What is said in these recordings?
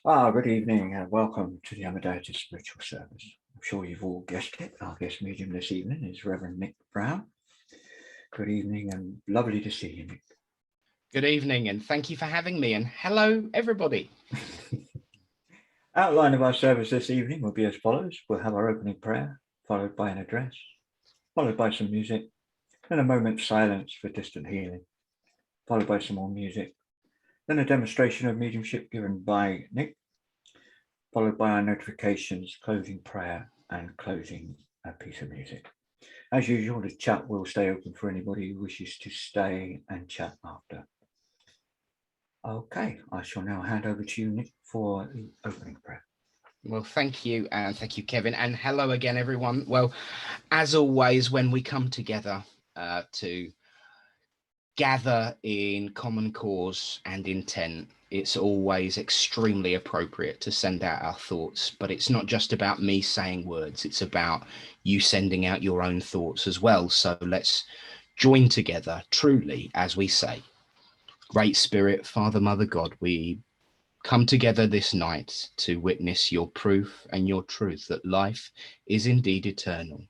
Good evening and welcome to the Amadeitist Spiritual Service. I'm sure you've all guessed it. Our guest medium this evening is Reverend Nick Brown. Good evening and lovely to see you, Nick. Good evening and thank you for having me, and hello everybody. Outline of our service this evening will be as follows. We'll have our opening prayer, followed by an address, followed by some music, then a moment's silence for distant healing, followed by some more music, then a demonstration of mediumship given by Nick, followed by our notifications, closing prayer and closing a piece of music. As usual, the chat will stay open for anybody who wishes to stay and chat after. Okay, I shall now hand over to you, Nick, for the opening prayer. Well, thank you, and thank you, Kevin, and hello again, everyone. Well, as always, when we come together to gather in common cause and intent, it's always extremely appropriate to send out our thoughts. But it's not just about me saying words, it's about you sending out your own thoughts as well. So let's join together truly as we say, Great Spirit, Father, Mother, God, we come together this night to witness your proof and your truth that life is indeed eternal.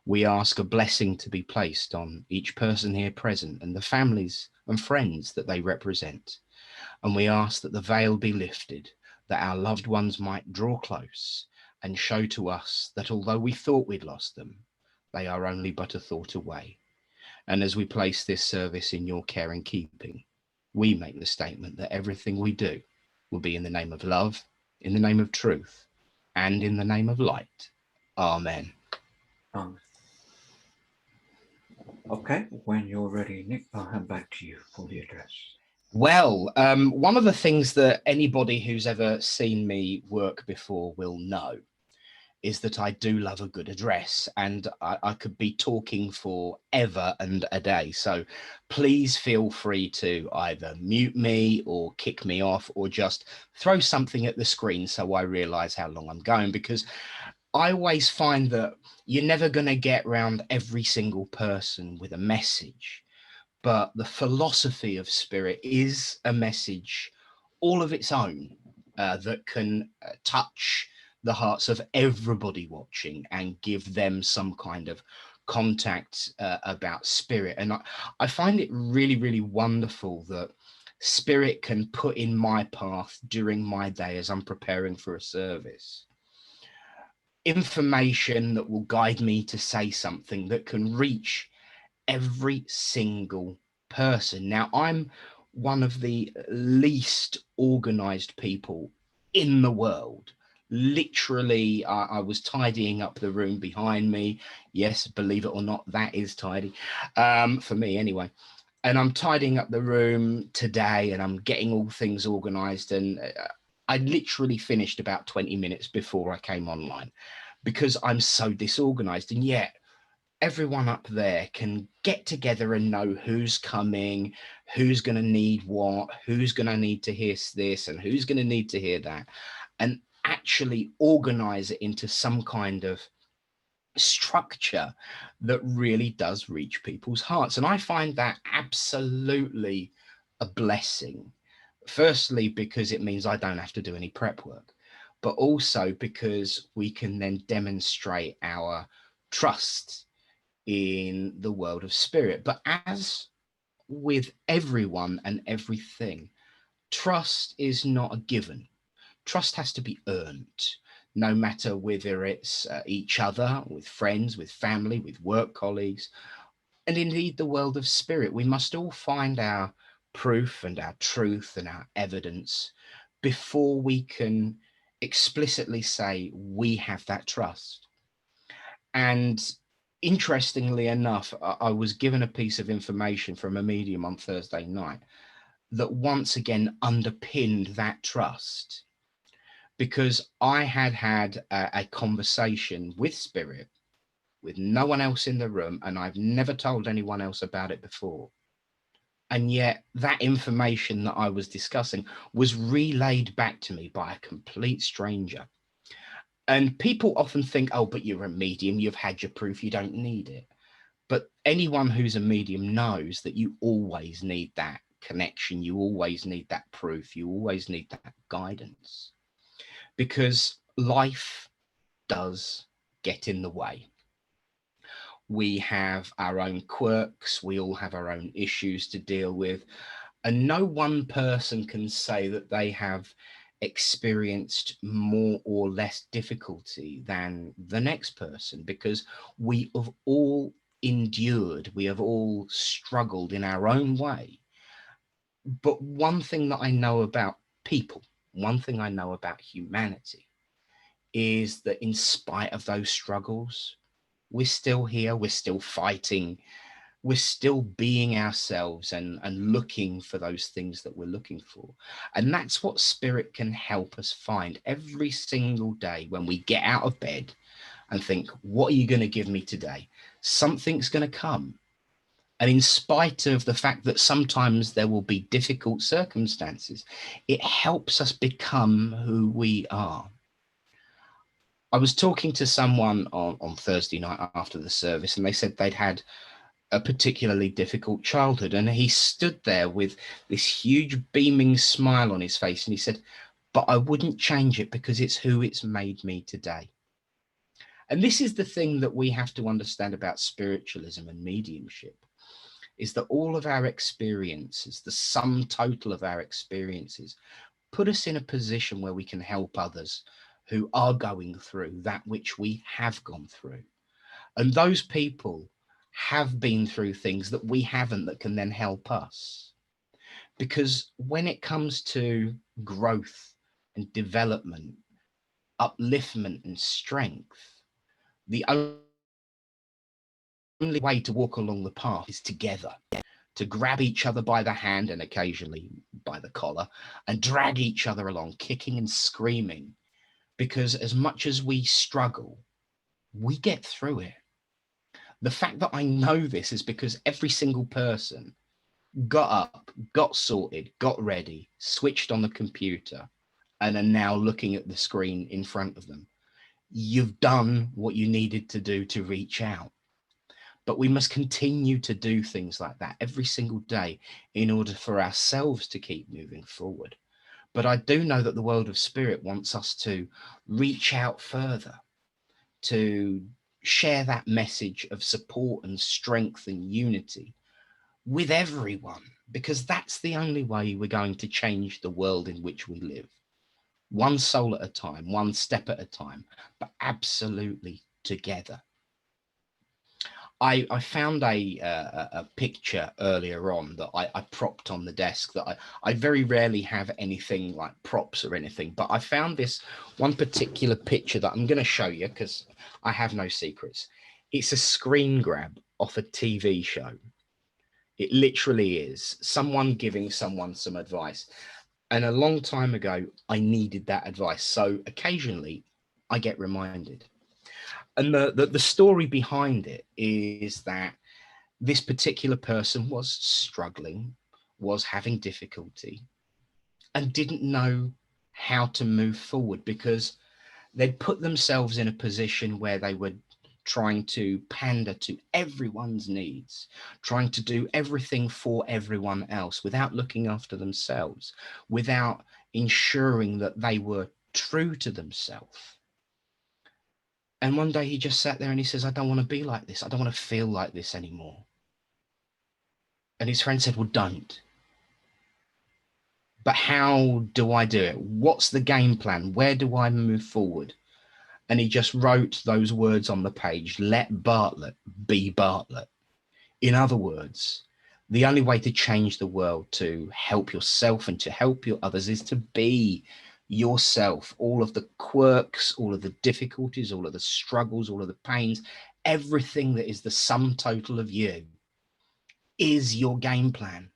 We ask a blessing to be placed on each person here present and the families and friends that they represent. And we ask that the veil be lifted, that our loved ones might draw close and show to us that although we thought we'd lost them, they are only but a thought away. And as we place this service in your care and keeping, we make the statement that everything we do will be in the name of love, in the name of truth, and in the name of light. Amen. Okay, when you're ready, Nick, I'll hand back to you for the address. Well, one of the things that anybody who's ever seen me work before will know is that I do love a good address, and I could be talking for ever and a day. So please feel free to either mute me or kick me off or just throw something at the screen so I realize how long I'm going, because I always find that you're never going to get around every single person with a message. But the philosophy of spirit is a message all of its own that can touch the hearts of everybody watching and give them some kind of contact about spirit. And I find it really, really wonderful that spirit can put in my path during my day as I'm preparing for a service information that will guide me to say something that can reach every single person. Now, I'm one of the least organized people in the world. Literally, I was tidying up the room behind me. Yes, believe it or not, that is tidy for me anyway. And I'm tidying up the room today and I'm getting all things organized. And I literally finished about 20 minutes before I came online because I'm so disorganized. And yet everyone up there can get together and know who's coming, who's going to need what, who's going to need to hear this and who's going to need to hear that, and actually organize it into some kind of structure that really does reach people's hearts. And I find that absolutely a blessing. Firstly, because it means I don't have to do any prep work, but also because we can then demonstrate our trust in the world of spirit. But as with everyone and everything, trust is not a given. Trust has to be earned, no matter whether it's each other, with friends, with family, with work colleagues, and indeed the world of spirit. We must all find our proof and our truth and our evidence before we can explicitly say we have that trust. And interestingly enough, I was given a piece of information from a medium on Thursday night that once again underpinned that trust, because I had a conversation with spirit with no one else in the room, and I've never told anyone else about it before. And yet that information that I was discussing was relayed back to me by a complete stranger. And people often think, oh, but you're a medium, you've had your proof, you don't need it. But anyone who's a medium knows that you always need that connection, you always need that proof, you always need that guidance, because life does get in the way. We have our own quirks, we all have our own issues to deal with, and no one person can say that they have experienced more or less difficulty than the next person, because we have all endured, we have all struggled in our own way. But one thing that I know about people, one thing I know about humanity, is that in spite of those struggles, we're still here, we're still fighting, we're still being ourselves and looking for those things that we're looking for. And that's what spirit can help us find every single day when we get out of bed and think, what are you going to give me today? Something's going to come. And in spite of the fact that sometimes there will be difficult circumstances, it helps us become who we are. I was talking to someone on Thursday night after the service, and they said they'd had a particularly difficult childhood. And he stood there with this huge beaming smile on his face. And he said, but I wouldn't change it because it's who it's made me today. And this is the thing that we have to understand about spiritualism and mediumship, is that all of our experiences, the sum total of our experiences, put us in a position where we can help others who are going through that which we have gone through. And those people have been through things that we haven't, that can then help us. Because when it comes to growth and development, upliftment and strength, the only way to walk along the path is together, to grab each other by the hand and occasionally by the collar and drag each other along, kicking and screaming. Because as much as we struggle, we get through it. The fact that I know this is because every single person got up, got sorted, got ready, switched on the computer, and are now looking at the screen in front of them. You've done what you needed to do to reach out. But we must continue to do things like that every single day in order for ourselves to keep moving forward. But I do know that the world of spirit wants us to reach out further, to share that message of support and strength and unity with everyone, because that's the only way we're going to change the world in which we live. One soul at a time, one step at a time, but absolutely together. I found a picture earlier on that I propped on the desk that I very rarely have anything like props or anything, but I found this one particular picture that I'm going to show you because I have no secrets. It's a screen grab off a TV show. It literally is someone giving someone some advice. And a long time ago, I needed that advice. So occasionally I get reminded. And the story behind it is that this particular person was struggling, was having difficulty, and didn't know how to move forward because they'd put themselves in a position where they were trying to pander to everyone's needs, trying to do everything for everyone else without looking after themselves, without ensuring that they were true to themselves. And one day he just sat there and he says, I don't want to be like this. I don't want to feel like this anymore. And his friend said, well, don't. But how do I do it? What's the game plan? Where do I move forward? And he just wrote those words on the page, let Bartlett be Bartlett. In other words, the only way to change the world, to help yourself and to help your others, is to be yourself. All of the quirks, all of the difficulties, all of the struggles, all of the pains, everything that is the sum total of you is your game plan.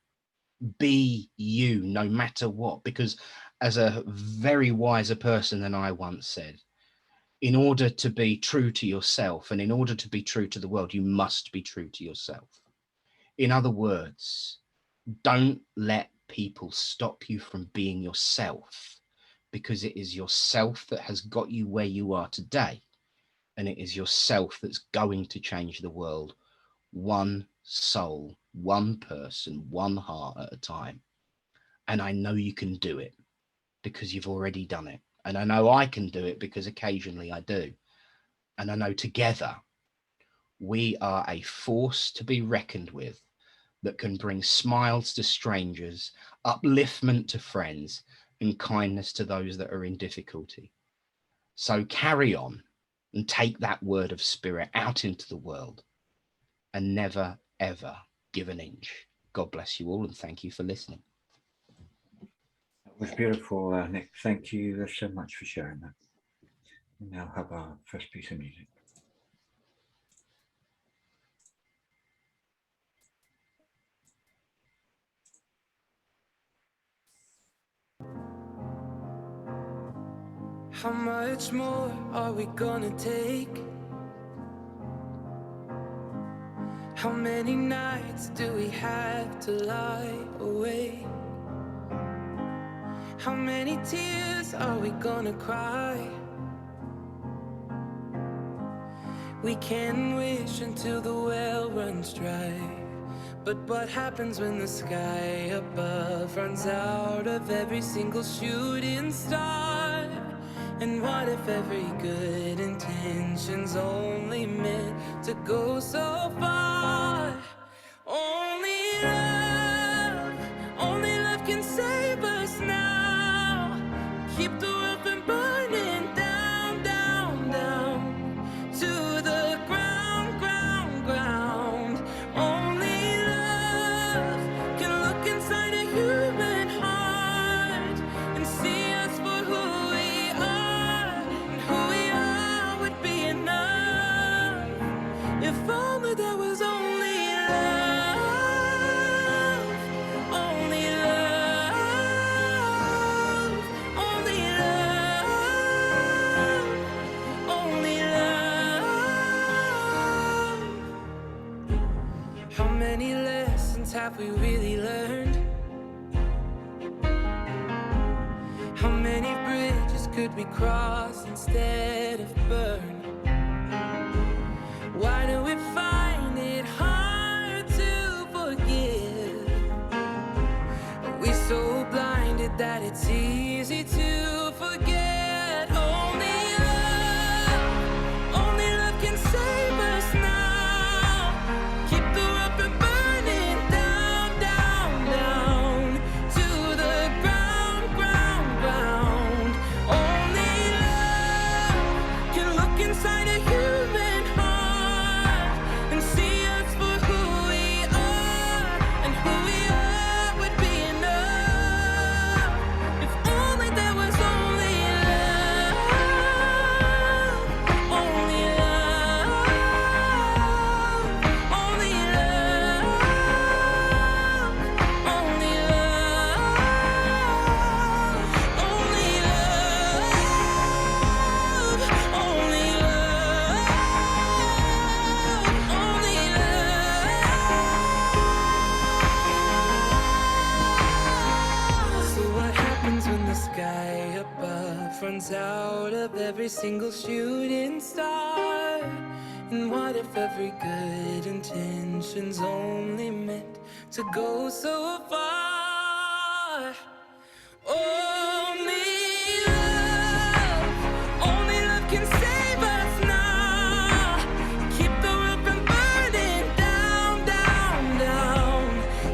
Be you no matter what, because as a very wiser person than I once said, in order to be true to yourself and in order to be true to the world, you must be true to yourself. In other words, don't let people stop you from being yourself, because it is yourself that has got you where you are today. And it is yourself that's going to change the world one soul one person, one heart at a time. And I know you can do it because you've already done it. And I know I can do it because occasionally I do. And I know together we are a force to be reckoned with that can bring smiles to strangers, upliftment to friends, and kindness to those that are in difficulty. So carry on and take that word of spirit out into the world and never, ever give an inch. God bless you all and thank you for listening. That was beautiful, Nick. Thank you so much for sharing that. We now have our first piece of music. How much more are we gonna take? How many nights do we have to lie awake? How many tears are we gonna cry? We can wish until the well runs dry, but what happens when the sky above runs out of every single shooting star? And what if every good intention's only meant to go so far? Only love can save us now. Keep the world from burning down, down, down to the ground, ground, ground. Only love can look inside a human heart and see us for who we are, and who we are would be enough. If only there was only love, only love, only love, only love. How many lessons have we really learned? How many bridges could we cross instead of burn? Why do we find it hard to forgive? Are we so blinded that it's easy to forget? Only love can save us now. Keep the world from burning down, down, down to the ground, ground, ground. Only love can look inside a human heart and see us for who we are, and who we are would be enough. If only there was only love, only love, only love, only love, only love, only love, only love. So what happens when the sky above runs out of every single shooting star? And what if every good intention's only meant to go so far? Only love can save us now. Keep the world from burning down, down, down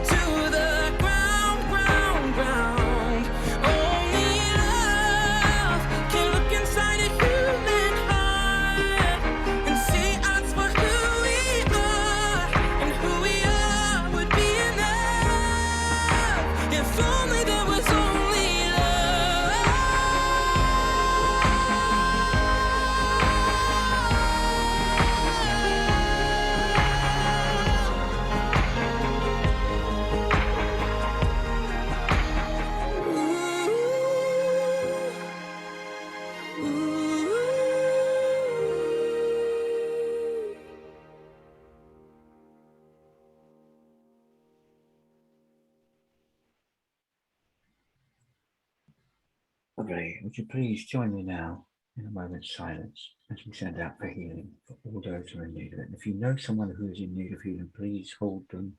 to the ground, ground, ground. Only love can look inside a human heart and see us for who we are, and who we are would be enough. If only there was only Lovely. Would you please join me now in a moment's silence as we send out for healing for all those who are in need of it. And if you know someone who is in need of healing, please hold them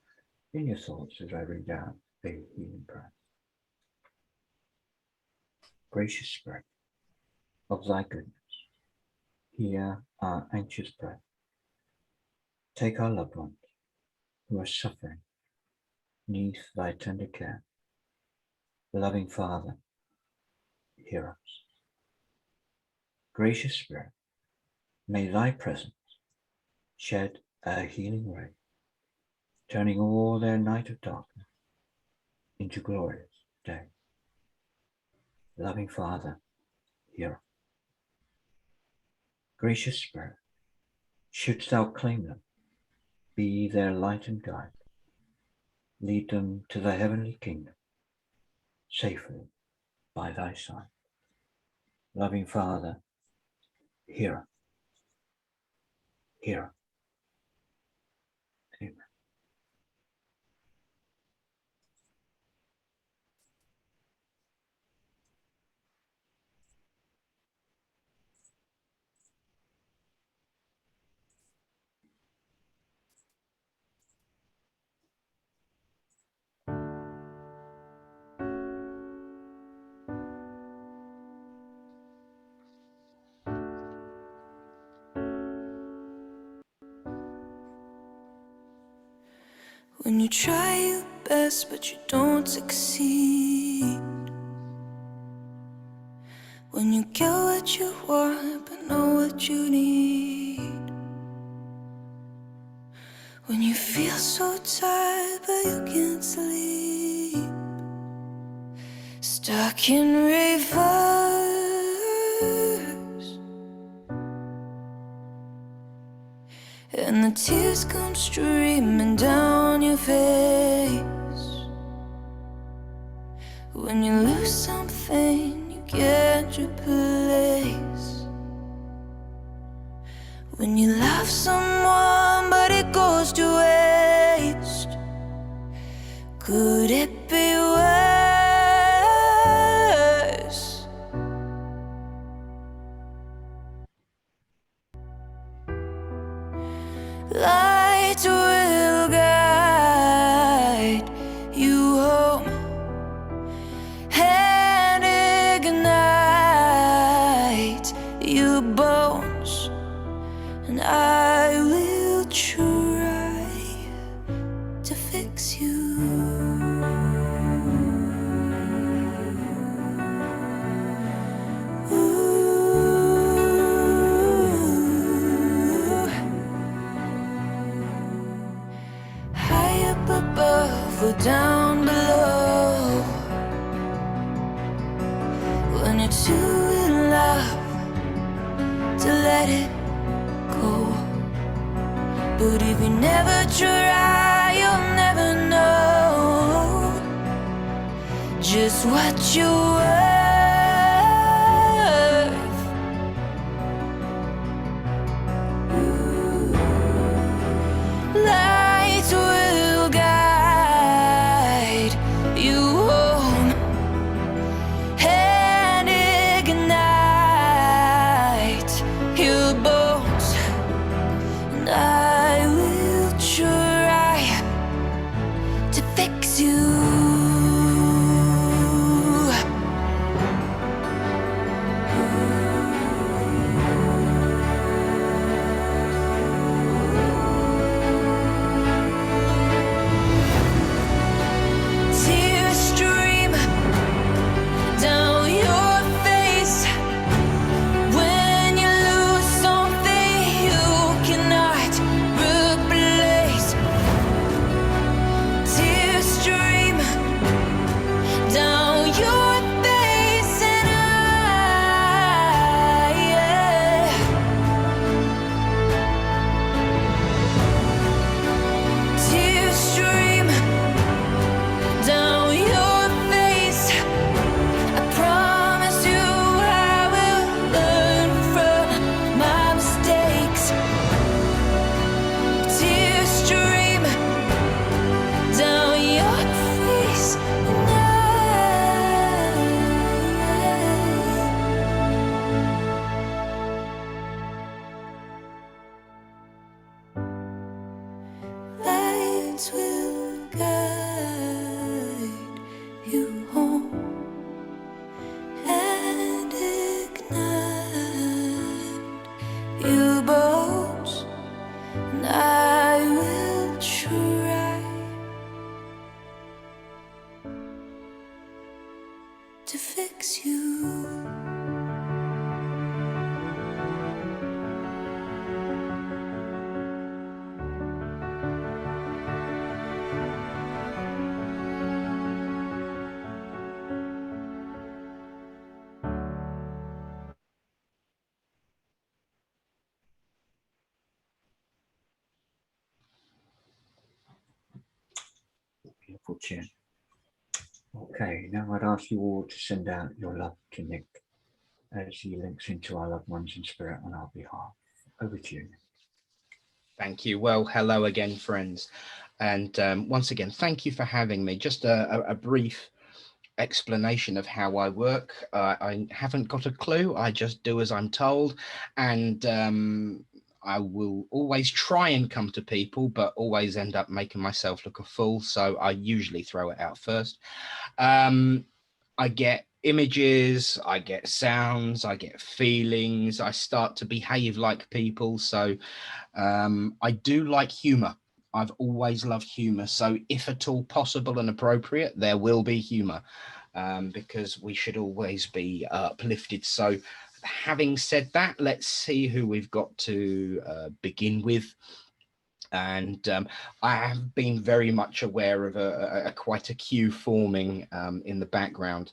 in your thoughts as I read out the healing prayer. Gracious Spirit of thy goodness, hear our anxious prayer. Take our loved ones who are suffering, neath thy tender care. Loving Father, hear us. Gracious Spirit, may thy presence shed a healing ray, turning all their night of darkness into glorious day. Loving Father, hear us. Gracious Spirit, shouldst thou claim them, be their light and guide. Lead them to the heavenly kingdom, safely by thy side. Loving Father, hear us. Hear us. Amen. When you try your best but you don't succeed, when you get what you want but know what you need, when you feel so tired but you can't sleep, stuck in reverse, and the tears come streaming down your face. When you lose something you can't replace, when you love someone but it goes to waste, could it be worse? Light will guide you home and ignite your bones, and I will try to fix you. Above or down below, when you're too in love to let it go. But if you never try, you'll never know just what you're worth. Light will guide you home and ignite your bones, and I will try to fix you. to fix you. Beautiful tune. Okay, now I'd ask you all to send out your love to Nick as he links into our loved ones in spirit on our behalf. Over to you. Thank you. Well, hello again, friends. And once again, thank you for having me. Just a brief explanation of how I work. I haven't got a clue. I just do as I'm told. And I will always try and come to people, but always end up making myself look a fool. So I usually throw it out first. I get images, I get sounds, I get feelings. I start to behave like people. So I do like humor. I've always loved humor. So if at all possible and appropriate, there will be humor, because we should always be uplifted. So having said that, let's see who we've got to begin with. And I have been very much aware of quite a queue forming in the background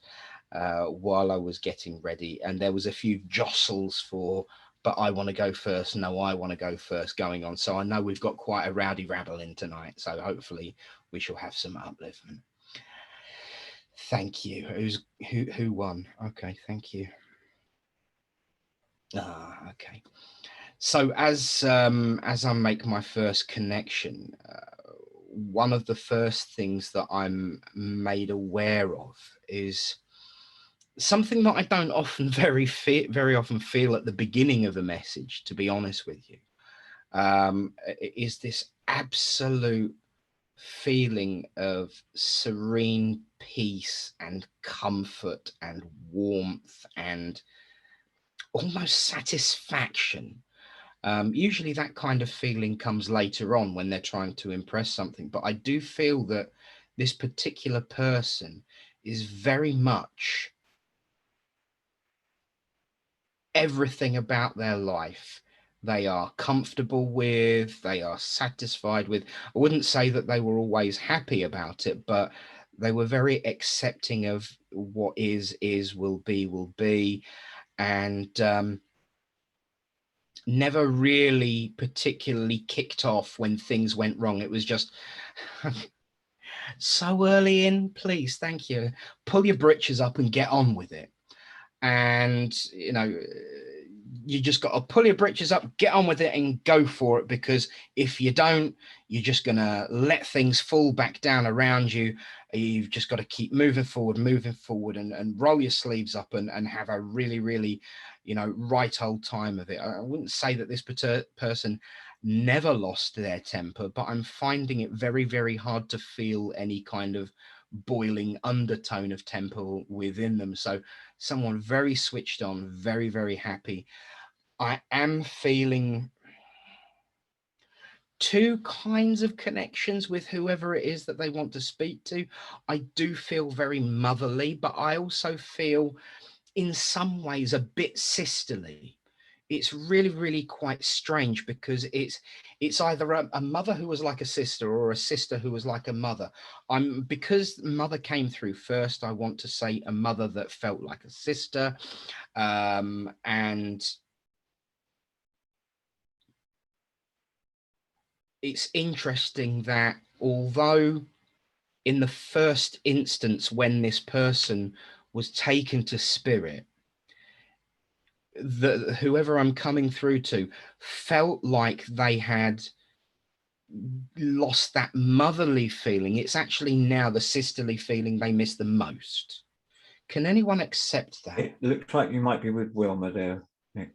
while I was getting ready. And there was a few jostles for, but I want to go first. No, I want to go first going on. So I know we've got quite a rowdy rabble in tonight. So hopefully we shall have some upliftment. Thank you. Who won? Okay, thank you. Okay. So as I make my first connection, one of the first things that I'm made aware of is something that I don't often very often feel at the beginning of a message, to be honest with you, is this absolute feeling of serene peace and comfort and warmth and almost satisfaction. Usually that kind of feeling comes later on when they're trying to impress something, but I do feel that this particular person is very much everything about their life they are comfortable with, they are satisfied with. I wouldn't say that they were always happy about it, but they were very accepting of what is, will be, and never really particularly kicked off when things went wrong. It was just so early in, please, thank you, pull your britches up and get on with it. And you know, you just got to pull your britches up, get on with it and go for it, because if you don't, you're just gonna let things fall back down around you. You've just got to keep moving forward and roll your sleeves up and have a really, you know, right old time of it. I wouldn't say that this person never lost their temper, but I'm finding it very hard to feel any kind of boiling undertone of temper within them. So someone very switched on, very happy. I am feeling two kinds of connections with whoever it is that they want to speak to. I do feel very motherly, but I also feel in some ways a bit sisterly. It's really quite strange, because it's either a mother who was like a sister or a sister who was like a mother. Because mother came through first, I want to say a mother that felt like a sister, and it's interesting that although in the first instance when this person was taken to spirit, whoever I'm coming through to felt like they had lost that motherly feeling. It's actually now the sisterly feeling they miss the most. Can anyone accept that? It looks like you might be with Wilma there, Nick.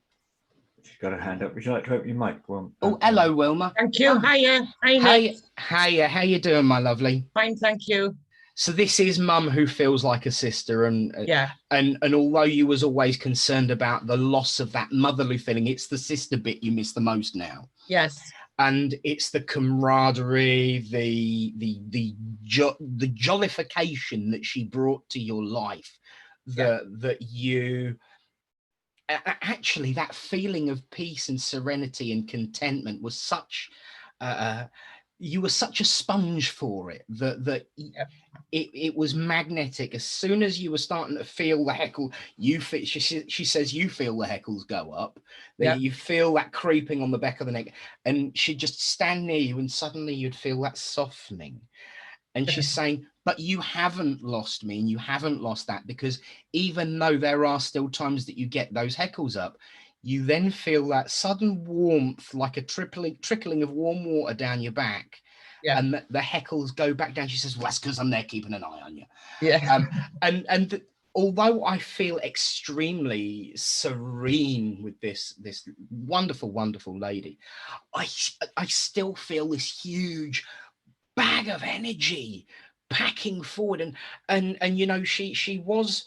She's got her hand up. Would you like to open your mic, Wilma? Oh, hello, Wilma. Thank you. Hiya. Hey, how you doing, my lovely? Fine, thank you. So this is Mum, who feels like a sister, and Yeah. And although you was always concerned about the loss of that motherly feeling, it's the sister bit you miss the most now. Yes. And it's the camaraderie, the jollification that she brought to your life that you actually, that feeling of peace and serenity and contentment was such you were such a sponge for it that it was magnetic. As soon as you were starting to feel the heckle, she says you feel the heckles go up, that you feel that creeping on the back of the neck, and she'd just stand near you and suddenly you'd feel that softening. And she's saying, but you haven't lost me, and you haven't lost that, because even though there are still times that you get those heckles up, you then feel that sudden warmth, like a trickling of warm water down your back. And the heckles go back down. She says, well, that's because I'm there keeping an eye on you. And although I feel extremely serene with this wonderful, wonderful lady, I still feel this huge bag of energy packing forward. And you know, she was,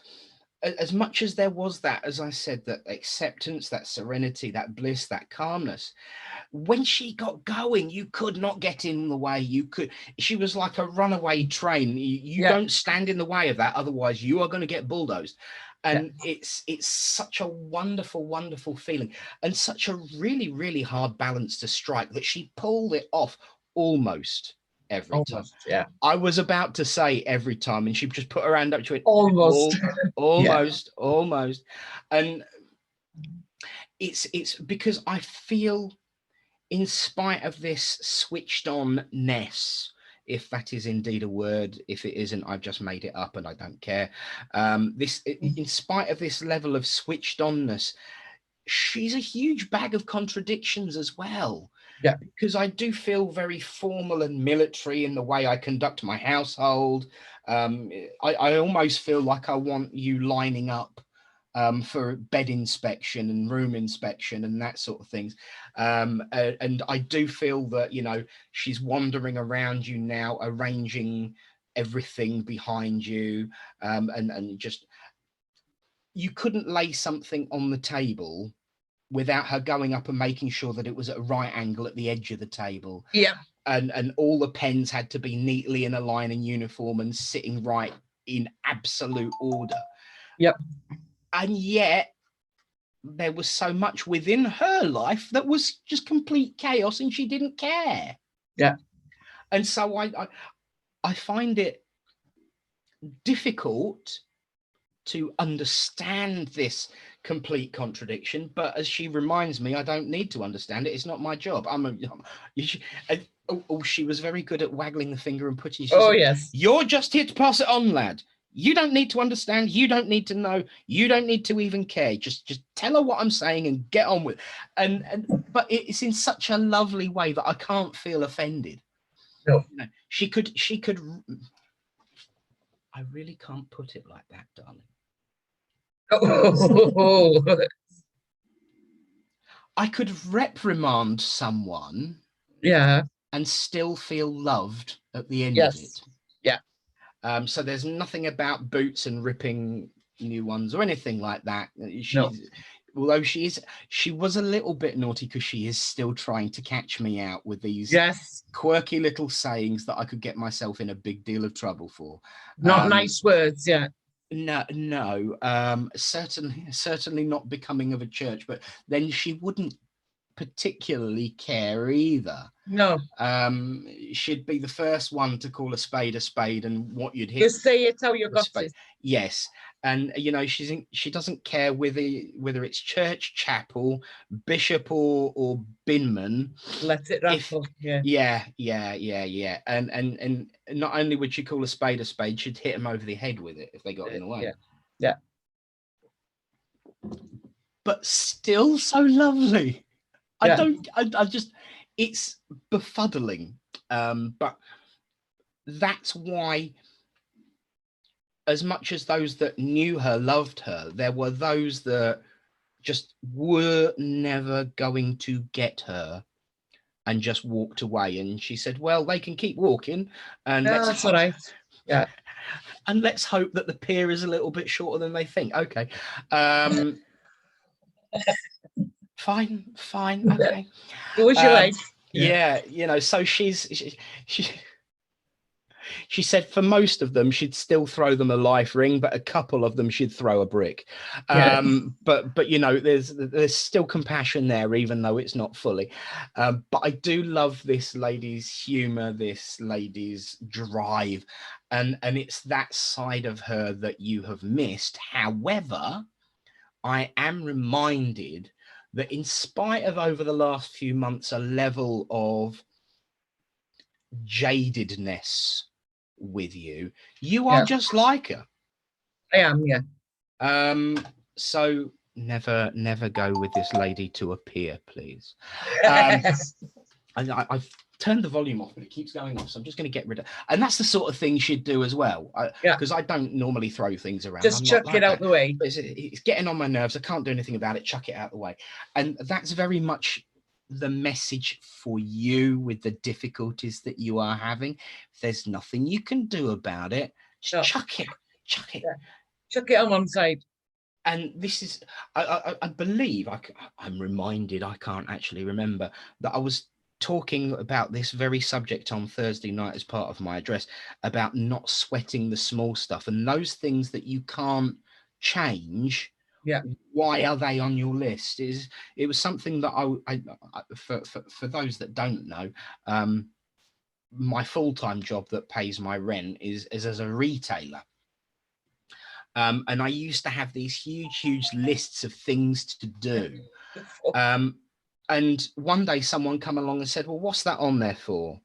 as much as there was that, as I said, that acceptance, that serenity, that bliss, that calmness, when she got going, you could not get in the way. She was like a runaway train. You don't stand in the way of that, otherwise you are going to get bulldozed. And it's such a wonderful, wonderful feeling, and such a really, really hard balance to strike, that she pulled it off almost every time. I was about to say every time, and she just put her hand up to it. Almost. And it's because I feel, in spite of this switched on-ness, if that is indeed a word, if it isn't, I've just made it up and I don't care. In spite of this level of switched onness, she's a huge bag of contradictions as well. Because I do feel very formal and military in the way I conduct my household. I almost feel like I want you lining up for bed inspection and room inspection and that sort of things. And I do feel that, you know, she's wandering around you now, arranging everything behind you. And just, you couldn't lay something on the table without her going up and making sure that it was at a right angle at the edge of the table. And all the pens had to be neatly in a line and uniform and sitting right in absolute order. And yet there was so much within her life that was just complete chaos, and she didn't care. And so I find it difficult to understand this complete contradiction, but as she reminds me, I don't need to understand it. It's not my job. She was very good at waggling the finger and putting. You're just here to pass it on, lad. You don't need to understand. You don't need to know. You don't need to even care. Just tell her what I'm saying and get on with it. But it's in such a lovely way that I can't feel offended. You know, she could. I really can't put it like that, darling. I could reprimand someone, and still feel loved at the end of it. So there's nothing about boots and ripping new ones or anything like that. Although she was a little bit naughty, because she is still trying to catch me out with these quirky little sayings that I could get myself in a big deal of trouble for. Not nice words, No, certainly not becoming of a church. But then she wouldn't particularly care either. She'd be the first one to call a spade, and what you'd hear. Just say it how you got it. Yes. And you know, she doesn't care whether it's church, chapel, bishop or binman. Let it rattle. And not only would she call a spade, she'd hit them over the head with it if they got in the way. But still so lovely. It's befuddling. But that's why, as much as those that knew her loved her, there were those that just were never going to get her and just walked away. And she said, well, they can keep walking, and that's all right. And let's hope that the pier is a little bit shorter than they think. Okay. Fine. Okay. What was your life? You know, so she She said for most of them, she'd still throw them a life ring, but a couple of them she'd throw a brick. Yeah. But you know, there's still compassion there, even though it's not fully. But I do love this lady's humor, this lady's drive, and it's that side of her that you have missed. However, I am reminded that in spite of over the last few months, a level of jadedness with you, you are just like her. I am, yeah. So never go with this lady to a pier, please. I've turned the volume off, but it keeps going off, so I'm just going to get rid of. And that's the sort of thing she'd do as well, because I don't normally throw things around. Just I'm chuck not it like out that. the way. But it's getting on my nerves. I can't do anything about it. Chuck it out the way. And that's very much the message for you with the difficulties that you are having. If there's nothing you can do about it, just chuck it. Yeah. Chuck it on one side. And this is, I believe, I'm reminded, I can't actually remember, that I was talking about this very subject on Thursday night as part of my address, about not sweating the small stuff and those things that you can't change. Yeah. Why are they on your list? It was something that I for those that don't know, my full-time job that pays my rent is as a retailer. And I used to have these huge lists of things to do. And one day someone come along and said, well, what's that on there for?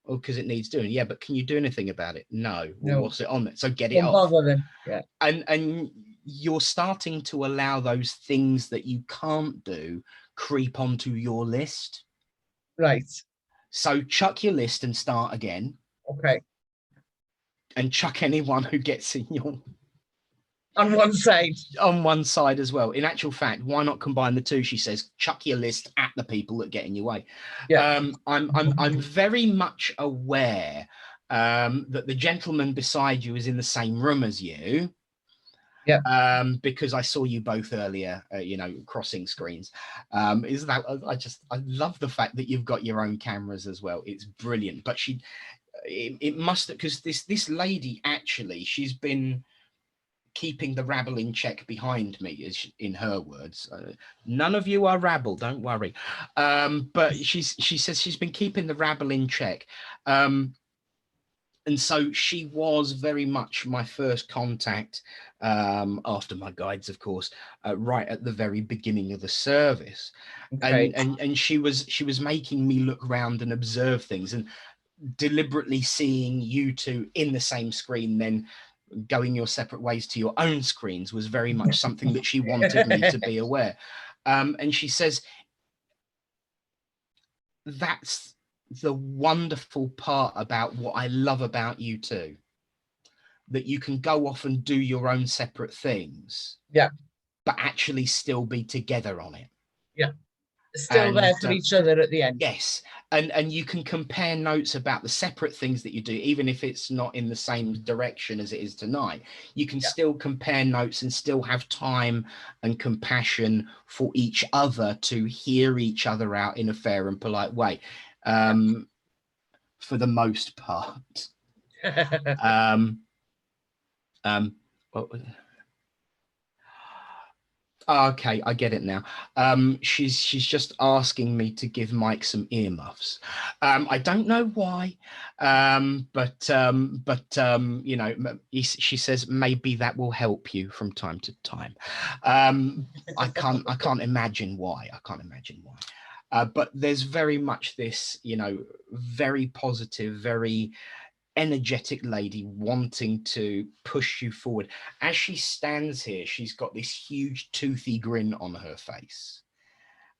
Oh, because it needs doing. Yeah, but can you do anything about it? No. Well, No. what's it on there? So get it Don't off. bother them. Yeah. And you're starting to allow those things that you can't do creep onto your list. Right. So chuck your list and start again. Okay. And chuck anyone who gets in your... On one side. On one side as well. In actual fact, why not combine the two? She says, chuck your list at the people that get in your way. Yeah. I'm very much aware that the gentleman beside you is in the same room as you. Yeah. Because I saw you both earlier, crossing screens. Is that I love the fact that you've got your own cameras as well. It's brilliant. But it must, because this lady actually, she's been keeping the rabble in check behind me, is in her words. None of you are rabble, don't worry. But she says she's been keeping the rabble in check. And so she was very much my first contact, after my guides, of course, right at the very beginning of the service. Okay. And she was making me look around and observe things, and deliberately seeing you two in the same screen, then going your separate ways to your own screens, was very much something that she wanted me to be aware. And she says, that's the wonderful part about what I love about you two, that you can go off and do your own separate things, yeah, but actually still be together on it. Yeah. Still there for each other at the end. Yes. And you can compare notes about the separate things that you do, even if it's not in the same direction as it is tonight. You can still compare notes and still have time and compassion for each other to hear each other out in a fair and polite way, for the most part. Okay, I get it now. She's just asking me to give Mike some earmuffs. I don't know why, but she says maybe that will help you from time to time. I can't imagine why. But there's very much this, very positive, very energetic lady wanting to push you forward. As she stands here, she's got this huge toothy grin on her face,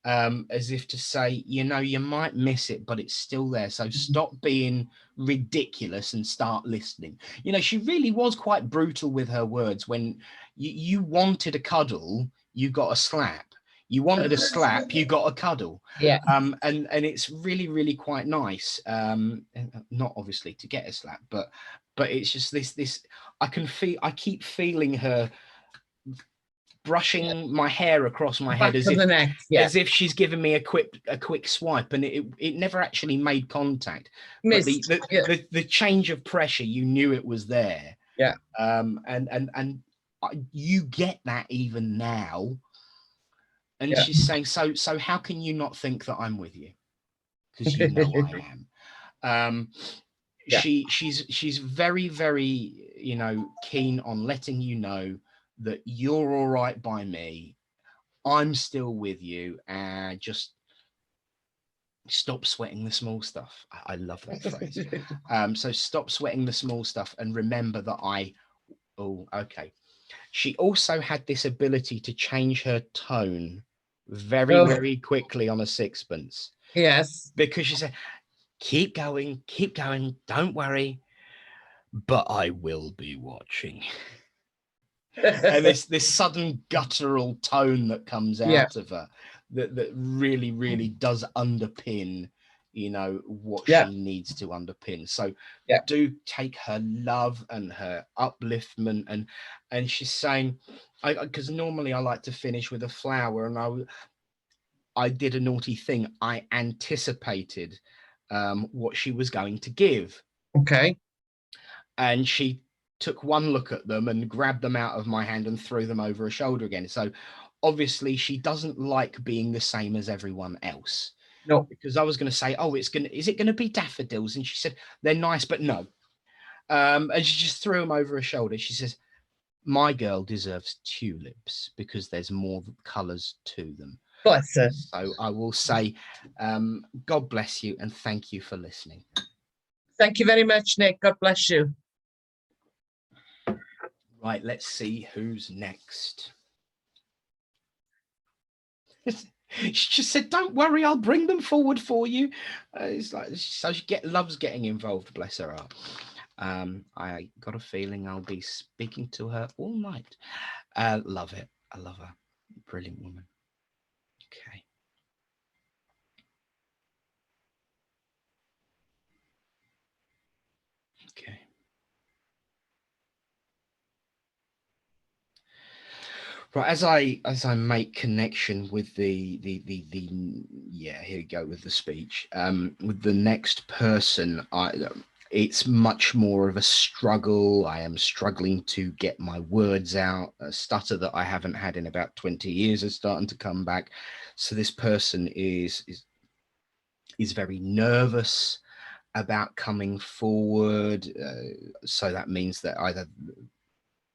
as if to say, you might miss it, but it's still there. So stop being ridiculous and start listening. She really was quite brutal with her words. When you wanted a cuddle, you got a slap. You wanted a slap, you got a cuddle. Yeah. And it's really, really quite nice. Not obviously to get a slap, but it's just this I keep feeling her brushing my hair across my Back head of the neck. Yeah. as if she's giving me a quick swipe, and it never actually made contact. But Missed. the change of pressure, you knew it was there. Yeah. And you get that even now. And Yeah. she's saying, so how can you not think that I'm with you? Because you know I am. Yeah. She's very, very, keen on letting you know that you're all right by me. I'm still with you, and just stop sweating the small stuff. I love that phrase. So stop sweating the small stuff and remember that okay. She also had this ability to change her tone very, very quickly on a sixpence. Yes. Because she said, keep going, don't worry, but I will be watching. And this sudden guttural tone that comes out of her that really, really does underpin, what she needs to underpin. So do take her love and her upliftment, and she's saying, because normally I like to finish with a flower, and I did a naughty thing. I anticipated what she was going to give. Okay. And she took one look at them and grabbed them out of my hand and threw them over her shoulder again. So obviously she doesn't like being the same as everyone else. No. Because I was going to say, is it going to be daffodils? And she said, they're nice, but no. And she just threw them over her shoulder. She says, my girl deserves tulips because there's more colours to them. Bless her. So I will say, God bless you and thank you for listening. Thank you very much, Nick. God bless you. Right, let's see who's next. She just said, don't worry, I'll bring them forward for you. It's like, so she loves getting involved, bless her heart. I got a feeling I'll be speaking to her all night. Love it. I love her. Brilliant woman. Okay. Okay. Right, as I make connection with the here you go with the speech, with the next person, it's much more of a struggle. I am struggling to get my words out. A stutter that I haven't had in about 20 years is starting to come back. So this person is very nervous about coming forward. So that means that either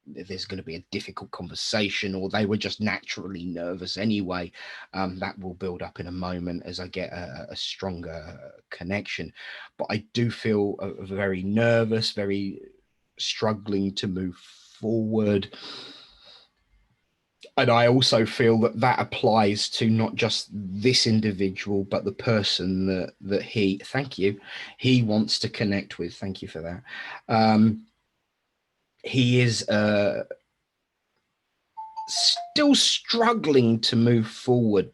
there's going to be a difficult conversation or they were just naturally nervous anyway. That will build up in a moment as I get a stronger connection. But I do feel very nervous, very struggling to move forward. And I also feel that applies to not just this individual, but the person that he wants to connect with. Thank you for that. He is still struggling to move forward,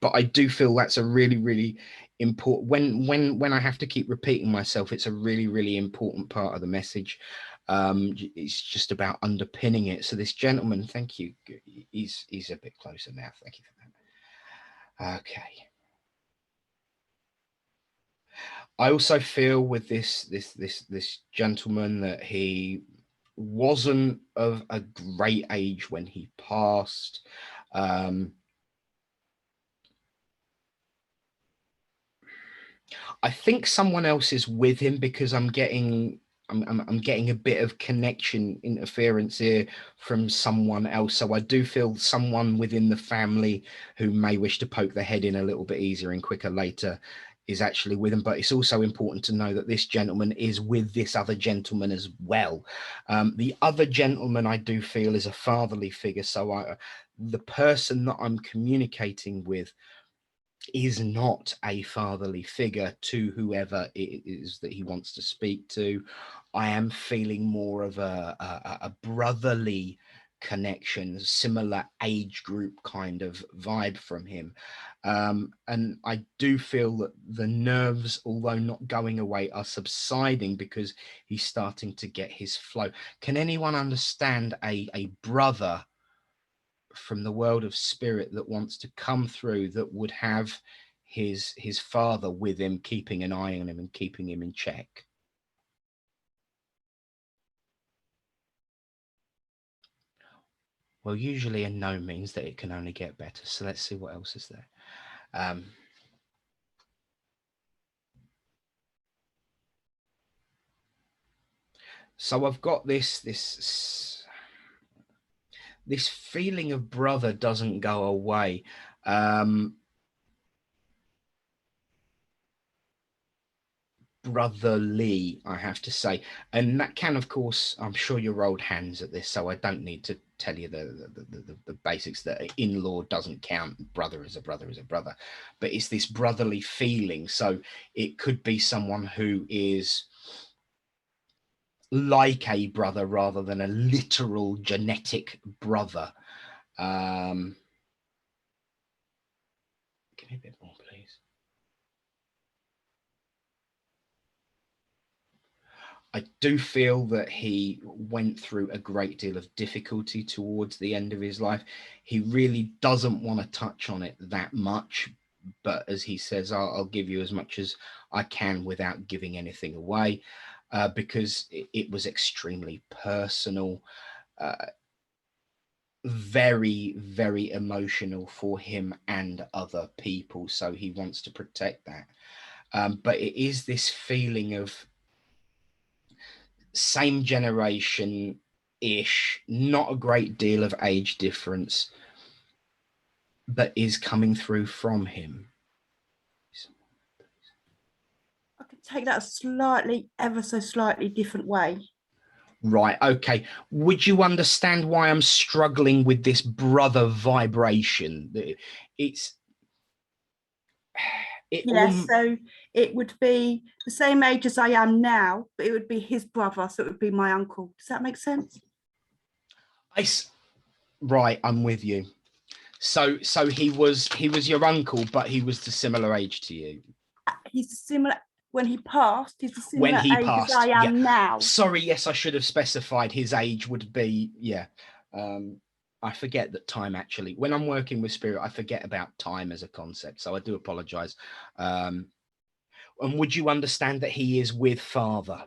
but I do feel that's a really, really important. When I have to keep repeating myself, it's a really, really important part of the message. It's just about underpinning it. So this gentleman, thank you. He's a bit closer now. Thank you for that. Okay. I also feel with this gentleman that he wasn't of a great age when he passed. I think someone else is with him because I'm getting a bit of connection interference here from someone else. So I do feel someone within the family who may wish to poke their head in a little bit easier and quicker later is actually with him. But it's also important to know that this gentleman is with this other gentleman as well. The other gentleman I do feel is a fatherly figure. So the person that I'm communicating with is not a fatherly figure to whoever it is that he wants to speak to. I am feeling more of a brotherly connection, similar age group kind of vibe from him. And I do feel that the nerves, although not going away, are subsiding because he's starting to get his flow. Can anyone understand a brother from the world of spirit that wants to come through, that would have his father with him, keeping an eye on him and keeping him in check. Well, usually a no means that it can only get better. So let's see what else is there. So I've got this feeling of brother doesn't go away. Brotherly, I have to say, and that can, of course, I'm sure you're old hands at this, so I don't need to tell you the basics, that in-law doesn't count. Brother is a brother is a brother, but it's this brotherly feeling. So it could be someone who is like a brother rather than a literal genetic brother. Give me a bit more, please. I do feel that he went through a great deal of difficulty towards the end of his life. He really doesn't want to touch on it that much, but as he says, I'll give you as much as I can without giving anything away, because it was extremely personal, very, very emotional for him and other people. So he wants to protect that. But it is this feeling of same generation ish, not a great deal of age difference, that is coming through from him. I could take that a slightly, ever so slightly different way. Right, okay. Would you understand why I'm struggling with this brother vibration? So it would be the same age as I am now, but it would be his brother, so it would be my uncle. Does that make sense? Right, I'm with you. So he was your uncle, but he was the similar age to you. He's similar. When he passed, he's the similar age as I am now. Sorry, yes, I should have specified his age would be, yeah. I forget that time, actually. When I'm working with spirit, I forget about time as a concept, so I do apologize. And would you understand that he is with father?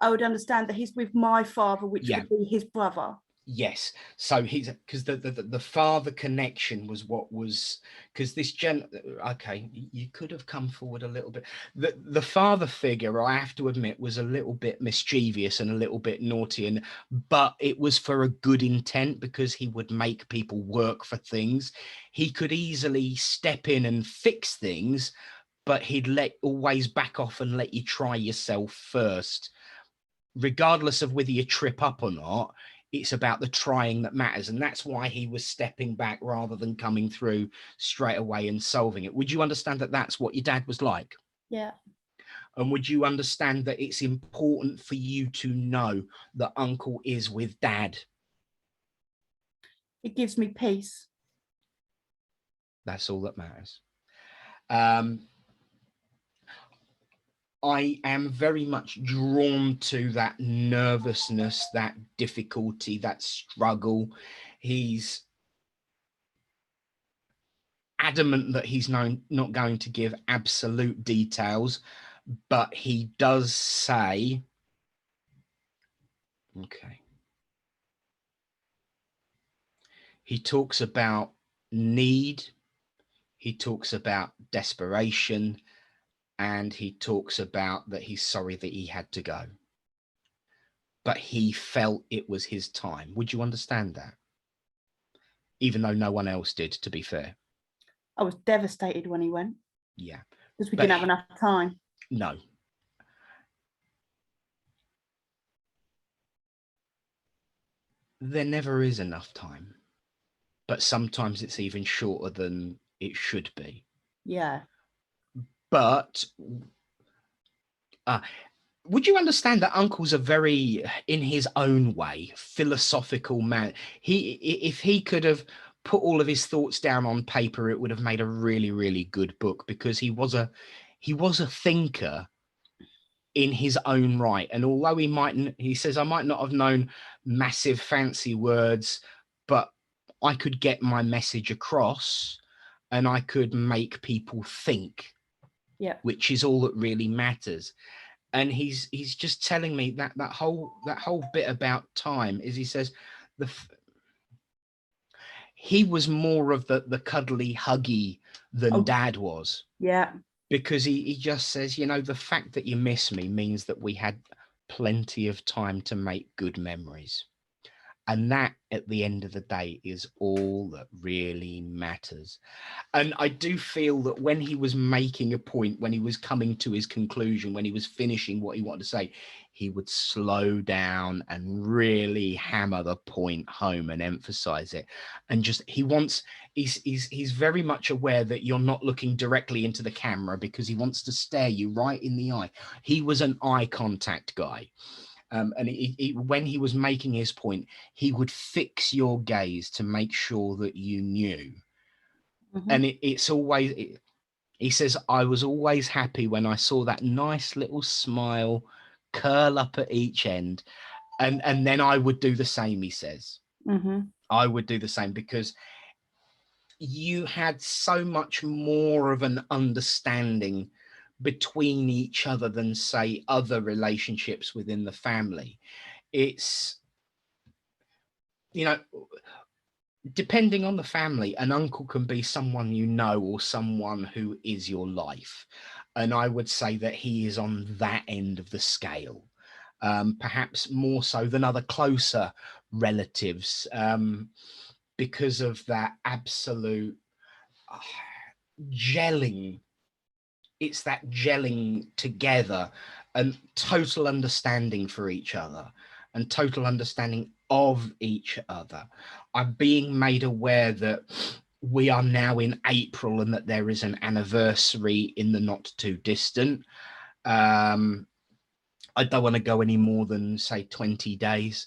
I would understand that he's with my father, which would be his brother. Yes, so he's, because the father connection was what was, because this okay, you could have come forward a little bit. The father figure, I have to admit, was a little bit mischievous and a little bit naughty, but it was for a good intent, because he would make people work for things. He could easily step in and fix things, but he'd always back off and let you try yourself first, regardless of whether you trip up or not. It's about the trying that matters. And that's why he was stepping back rather than coming through straight away and solving it. Would you understand that that's what your dad was like? Yeah. And would you understand that it's important for you to know that uncle is with dad? It gives me peace. That's all that matters. I am very much drawn to that nervousness, that difficulty, that struggle. He's adamant that he's not going to give absolute details, but he does say, okay, he talks about need, he talks about desperation, and he talks about that he's sorry that he had to go, but he felt it was his time. Would you understand that? Even though no one else did, to be fair. I was devastated when he went. Yeah. Because we didn't have enough time. No. There never is enough time, but sometimes it's even shorter than it should be. Yeah. But would you understand that uncle's a very, in his own way, philosophical man? If he could have put all of his thoughts down on paper, it would have made a really, really good book, because he was a thinker in his own right. And although he says, I might not have known massive fancy words, but I could get my message across and I could make people think, which is all that really matters. And he's just telling me that whole bit about time is, he says he was more of the cuddly huggy than Dad was. Yeah. Because he just says, you know, the fact that you miss me means that we had plenty of time to make good memories. And that, at the end of the day, is all that really matters. And I do feel that when he was making a point, when he was coming to his conclusion, when he was finishing what he wanted to say, he would slow down and really hammer the point home and emphasize it. And just, he's very much aware that you're not looking directly into the camera, because he wants to stare you right in the eye. He was an eye contact guy. And when he was making his point, he would fix your gaze to make sure that you knew. And it's always, he says, I was always happy when I saw that nice little smile curl up at each end. And then I would do the same, he says. I would do the same, because you had so much more of an understanding between each other than, say, other relationships within the family. It's, you know, depending on the family, an uncle can be someone you know, or someone who is your life. And I would say that he is on that end of the scale, perhaps more so than other closer relatives, because of that absolute gelling. It's that gelling together and total understanding for each other and total understanding of each other. I'm being made aware that we are now in April and that there is an anniversary in the not too distant. I don't want to go any more than, say, 20 days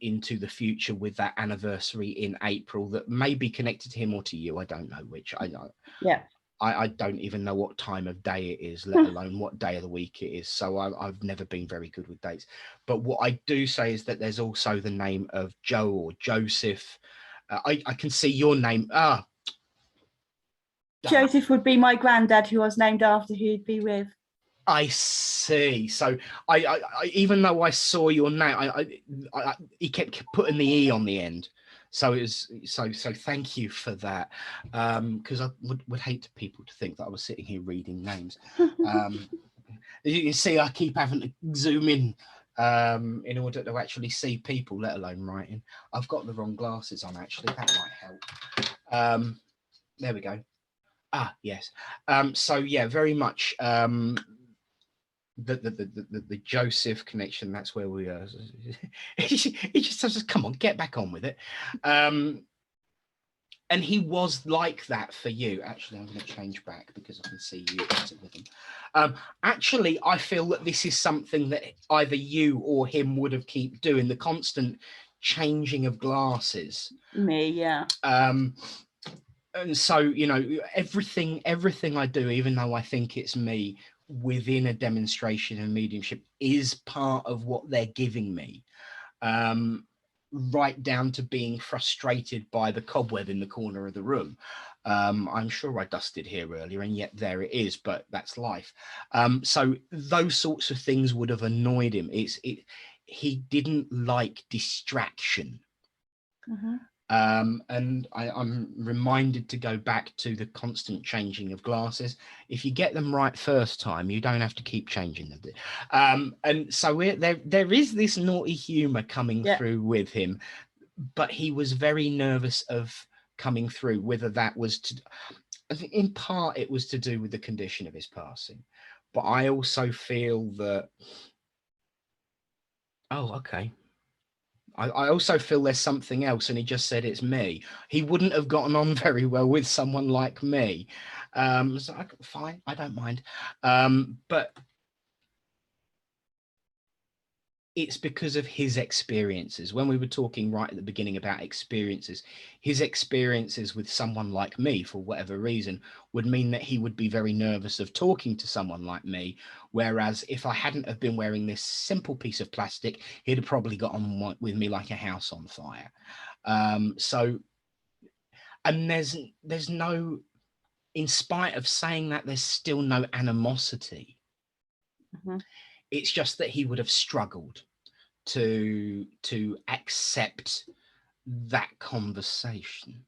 into the future with that anniversary in April that may be connected to him or to you. I don't know which. I know. Yeah. I don't even know what time of day it is, let alone what day of the week it is. So I've never been very good with dates. But what I do say is that there's also the name of Joe or Joseph. I can see your name. Joseph would be my granddad, who I was named after, who he'd be with. I see. So I even though I saw your name, he kept putting the E on the end. So it was so thank you for that, because I would hate people to think that I was sitting here reading names. As you can see, I keep having to zoom in order to actually see people, let alone writing. I've got the wrong glasses on, actually. That might help. There we go. Yes. So yeah, very much the Joseph connection. That's where we are. He just says, come on, get back on with it. And he was like that for you. Actually, I'm going to change back because I can see you with him. Actually, I feel that this is something that either you or him would have keep doing, the constant changing of glasses. Me, yeah. And so, you know, everything I do, even though I think it's me, within a demonstration and mediumship, is part of what they're giving me, right down to being frustrated by the cobweb in the corner of the room. I'm sure I dusted here earlier, and yet there it is, but that's life. So those sorts of things would have annoyed him. He didn't like distraction. And I'm reminded to go back to the constant changing of glasses. If you get them right first time, you don't have to keep changing them. And so there is this naughty humor coming through with him, but he was very nervous of coming through, whether that was I think in part it was to do with the condition of his passing. But I also feel that, okay. I also feel there's something else, and he just said it's me. He wouldn't have gotten on very well with someone like me. So fine, I don't mind. But it's because of his experiences. When we were talking right at the beginning about experiences, his experiences with someone like me, for whatever reason, would mean that he would be very nervous of talking to someone like me. Whereas if I hadn't have been wearing this simple piece of plastic, he'd have probably got on with me like a house on fire. So, and there's no, in spite of saying that, there's still no animosity. Mhm. It's just that he would have struggled to accept that conversation.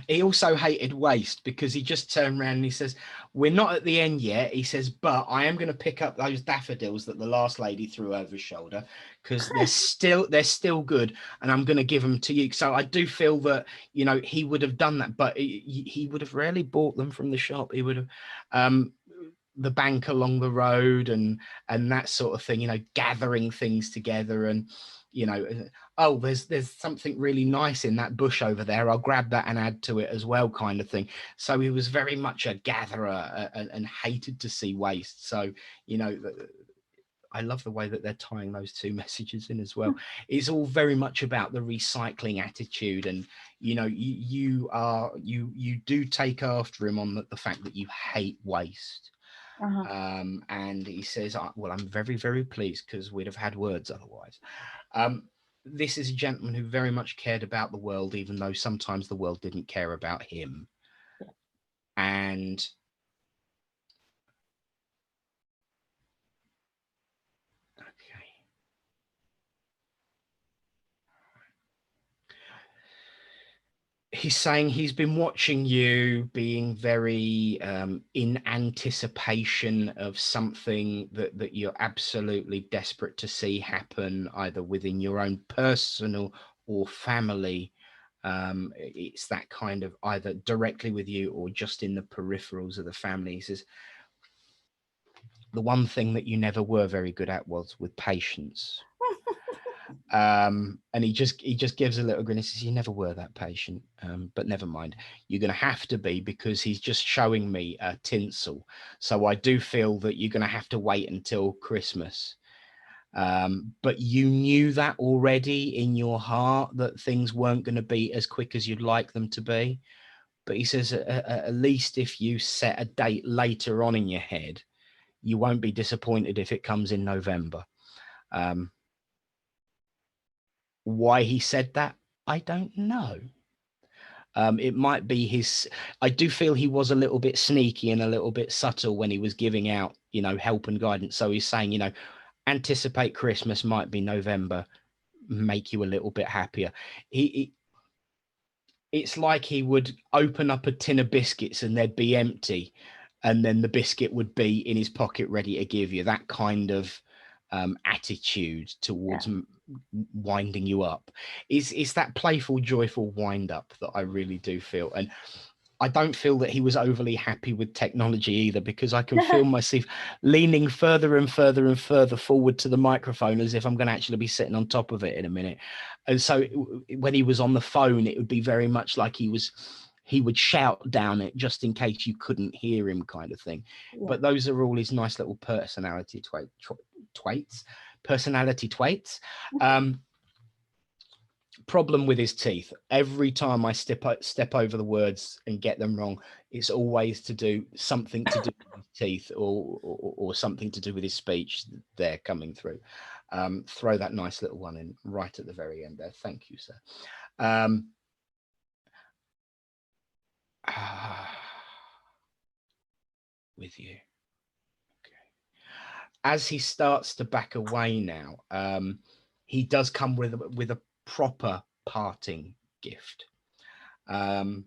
He also hated waste because he just turned around and he says, we're not at the end yet. He says, but I am going to pick up those daffodils that the last lady threw over his shoulder because they're still good, and I'm going to give them to you. So I do feel that, you know, he would have done that, but he would have rarely bought them from the shop. He would have the bank along the road and that sort of thing, you know, gathering things together and, you know, oh, there's something really nice in that bush over there, I'll grab that and add to it as well, kind of thing. So he was very much a gatherer and hated to see waste. So, you know, I love the way that they're tying those two messages in as well. It's all very much about the recycling attitude, and you know, you do take after him on the fact that you hate waste. And he says, well, I'm very, very pleased because we'd have had words otherwise. This is a gentleman who very much cared about the world, even though sometimes the world didn't care about him. Yeah. And okay. He's saying he's been watching you, being very in anticipation of something that you're absolutely desperate to see happen, either within your own personal or family. It's that kind of either directly with you or just in the peripherals of the family. He says, the one thing that you never were very good at was with patience. And he just gives a little grin. He says, you never were that patient, but never mind, you're going to have to be, because he's just showing me tinsel. So I do feel that you're going to have to wait until Christmas. But you knew that already in your heart, that things weren't going to be as quick as you'd like them to be. But he says, at least if you set a date later on in your head, you won't be disappointed if it comes in November. Why he said that, I don't know. It might be his, I do feel he was a little bit sneaky and a little bit subtle when he was giving out, you know, help and guidance. So he's saying, you know, anticipate Christmas might be November, make you a little bit happier. It's like he would open up a tin of biscuits and they'd be empty, and then the biscuit would be in his pocket ready to give you. That kind of attitude towards winding you up. It's that playful, joyful wind up that I really do feel. And I don't feel that he was overly happy with technology either, because I can feel myself leaning further and further and further forward to the microphone as if I'm going to actually be sitting on top of it in a minute. And so when he was on the phone, it would be very much like he would shout down it just in case you couldn't hear him, kind of thing. Yeah. But those are all his nice little personality traits. Problem with his teeth. Every time I step over the words and get them wrong, it's always to do something to do with his teeth or something to do with his speech there coming through. Throw that nice little one in right at the very end there. Thank you, sir. With you. Okay. As he starts to back away now, he does come with a proper parting gift. I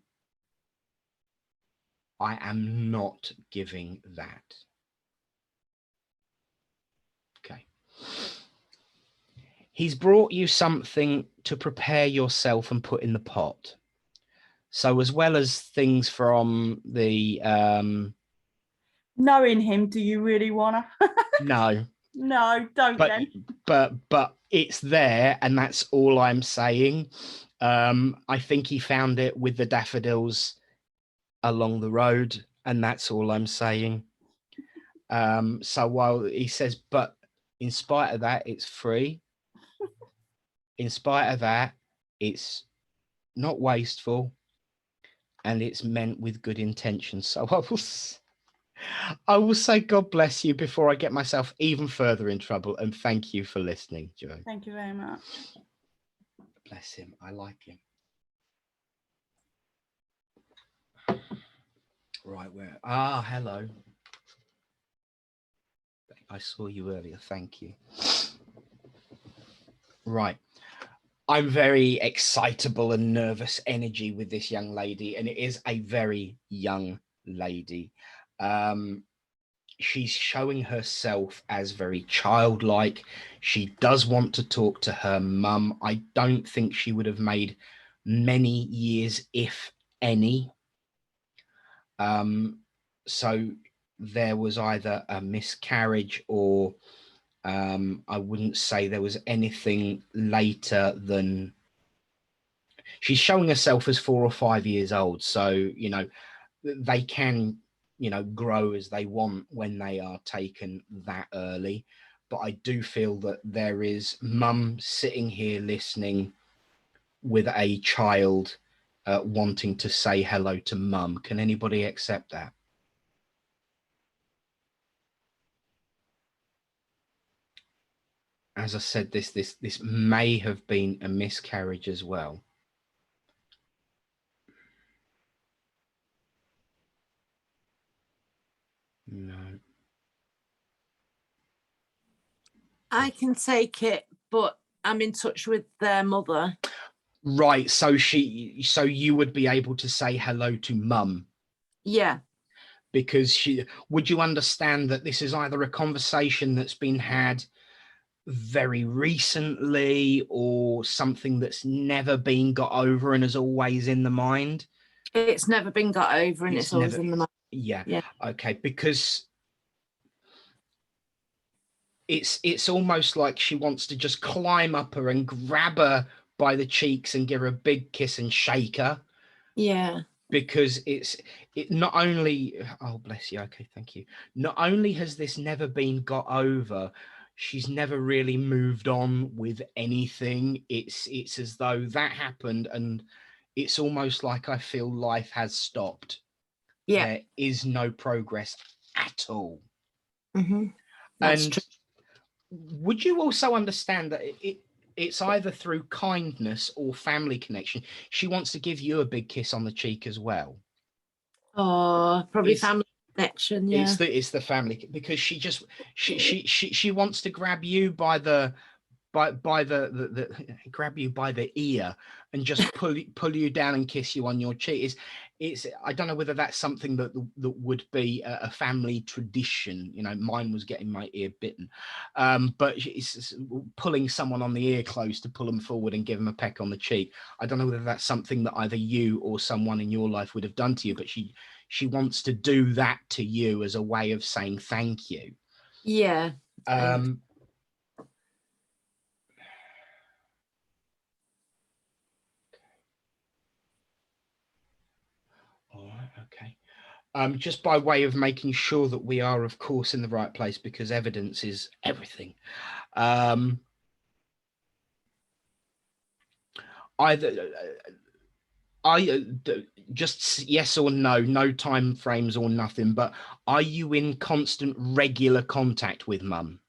am not giving that. Okay. He's brought you something to prepare yourself and put in the pot. So as well as things from the knowing him, do you really wanna? No. No, don't then. But it's there, and that's all I'm saying. I think he found it with the daffodils along the road, and that's all I'm saying. So while he says, but in spite of that, it's free. In spite of that, it's not wasteful, and it's meant with good intentions. So I will. I will say God bless you before I get myself even further in trouble, and thank you for listening, Joe. Thank you very much. Bless him. I like him. Right, where? Ah, hello. I saw you earlier. Thank you. Right. I'm very excitable and nervous energy with this young lady, and it is a very young lady. She's showing herself as very childlike. She does want to talk to her mum. I don't think she would have made many years, if any. So there was either a miscarriage or I wouldn't say there was anything later than, she's showing herself as 4 or 5 years old. So, you know, they can, you know, grow as they want when they are taken that early. But I do feel that there is mum sitting here listening with a child wanting to say hello to mum. Can anybody accept that? As I said, this may have been a miscarriage as well. No. I can take it, but I'm in touch with their mother. Right. So you would be able to say hello to mum. Yeah. Because would you understand that this is either a conversation that's been had very recently or something that's never been got over and is always in the mind? It's never been got over and it's always in the mind. Yeah. Yeah. Okay. Because it's almost like she wants to just climb up her and grab her by the cheeks and give her a big kiss and shake her. Yeah. Because it not only, oh bless you, okay, thank you, not only has this never been got over, she's never really moved on with anything. It's as though that happened and it's almost like I feel life has stopped. Yeah. There is no progress at all. Mm-hmm. That's and true. Would you also understand that it's either through kindness or family connection? She wants to give you a big kiss on the cheek as well. Oh, probably family connection. Yeah. It's the family, because she wants to grab you by the grab you by the ear and just pull you down and kiss you on your cheek. It's I don't know whether that's something that would be a family tradition. You know, mine was getting my ear bitten, but it's pulling someone on the ear close to pull them forward and give them a peck on the cheek. I don't know whether that's something that either you or someone in your life would have done to you, but she wants to do that to you as a way of saying thank you. Yeah. All right, okay. Just by way of making sure that we are, of course, in the right place, because evidence is everything. Just yes or no, no time frames or nothing, but are you in constant, regular contact with mum?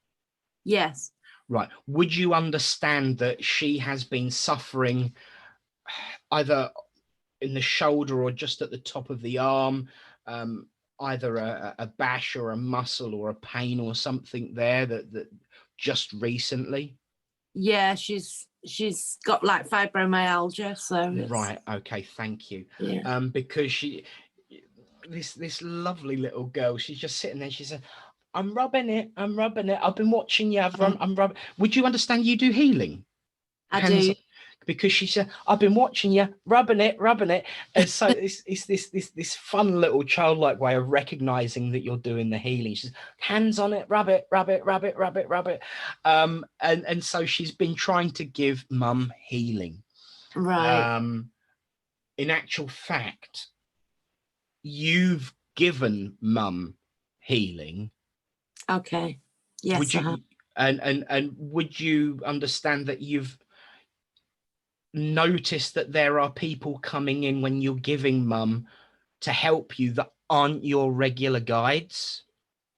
Yes. Right. Would you understand that she has been suffering either in the shoulder or just at the top of the arm, either a bash or a muscle or a pain or something there that just recently? Yeah, she's got like fibromyalgia, so right. Okay, thank you. Yeah. Because this lovely little girl, she's just sitting there. She said, I'm rubbing it. I've been watching you. I'm rubbing. Would you understand you do healing? I do. Because she said, I've been watching you, rubbing it. And so it's this fun little childlike way of recognizing that you're doing the healing. She says, hands on it, rub it. And so she's been trying to give mum healing. Right. In actual fact, you've given mum healing. Okay. Yes. Would you and would you understand that you've noticed that there are people coming in when you're giving mum to help you that aren't your regular guides?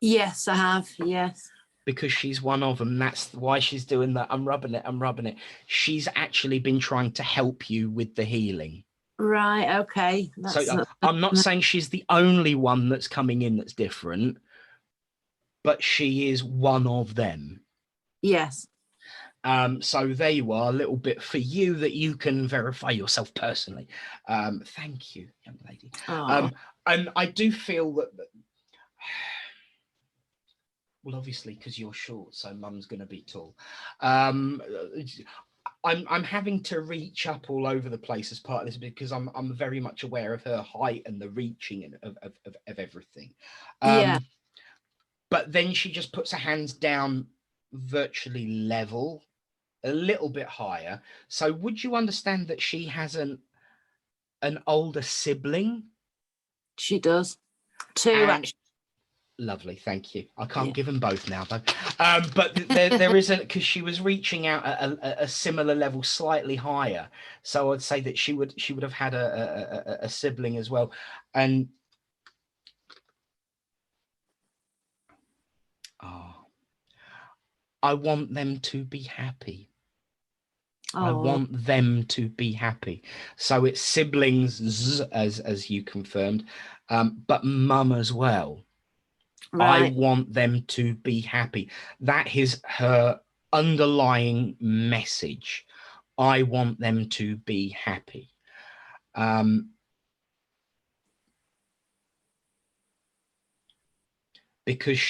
Yes, I have. Yes. Because she's one of them. That's why she's doing that. I'm rubbing it. She's actually been trying to help you with the healing. Right. Okay. I'm not saying she's the only one that's coming in that's different, but she is one of them. Yes. So there you are, a little bit for you that you can verify yourself personally. Thank you, young lady. And I do feel that, well, obviously, because you're short, so mum's going to be tall. I'm having to reach up all over the place as part of this because I'm very much aware of her height and the reaching of everything. Yeah. But then she just puts her hands down virtually level, a little bit higher. So would you understand that she has an older sibling? She does. Two, actually. Lovely, thank you. I can't give them both now, though. But there isn't, because she was reaching out at a similar level, slightly higher. So I'd say that she would have had a sibling as well. And I want them to be happy. I want them to be happy. So it's siblings, as you confirmed, but mum as well. Right. I want them to be happy. That is her underlying message. I want them to be happy. Because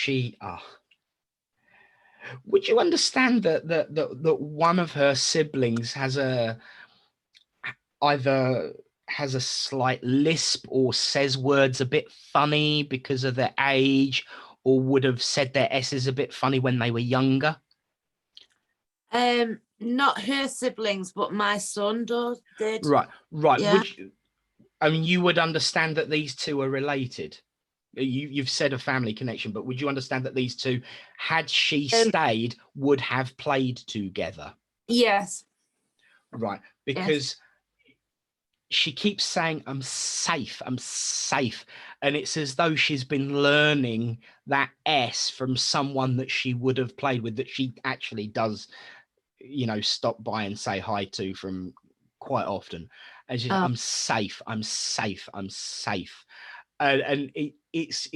would you understand that one of her siblings has either has a slight lisp or says words a bit funny because of their age, or would have said their S's a bit funny when they were younger? Not her siblings, but my son did. Right. Yeah. You would understand that these two are related. You've said a family connection, but would you understand that these two, had she stayed, would have played together? Yes. Right. Because she keeps saying, I'm safe. And it's as though she's been learning that S from someone that she would have played with, that she actually does, stop by and say hi to from quite often. And she's, I'm safe. And it's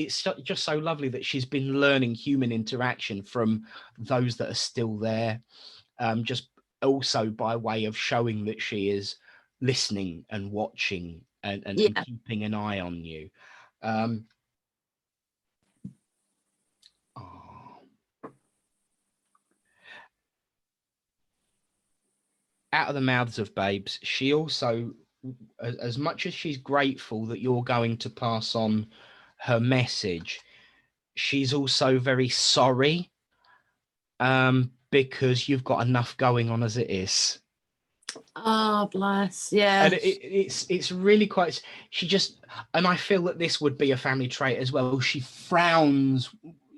just so lovely that she's been learning human interaction from those that are still there, just also by way of showing that she is listening and watching and keeping an eye on you. Out of the mouths of babes, she also, as much as she's grateful that you're going to pass on her message, she's also very sorry because you've got enough going on as it is. Oh, bless. Yeah. And it's really quite, she just, and I feel that this would be a family trait as well. She frowns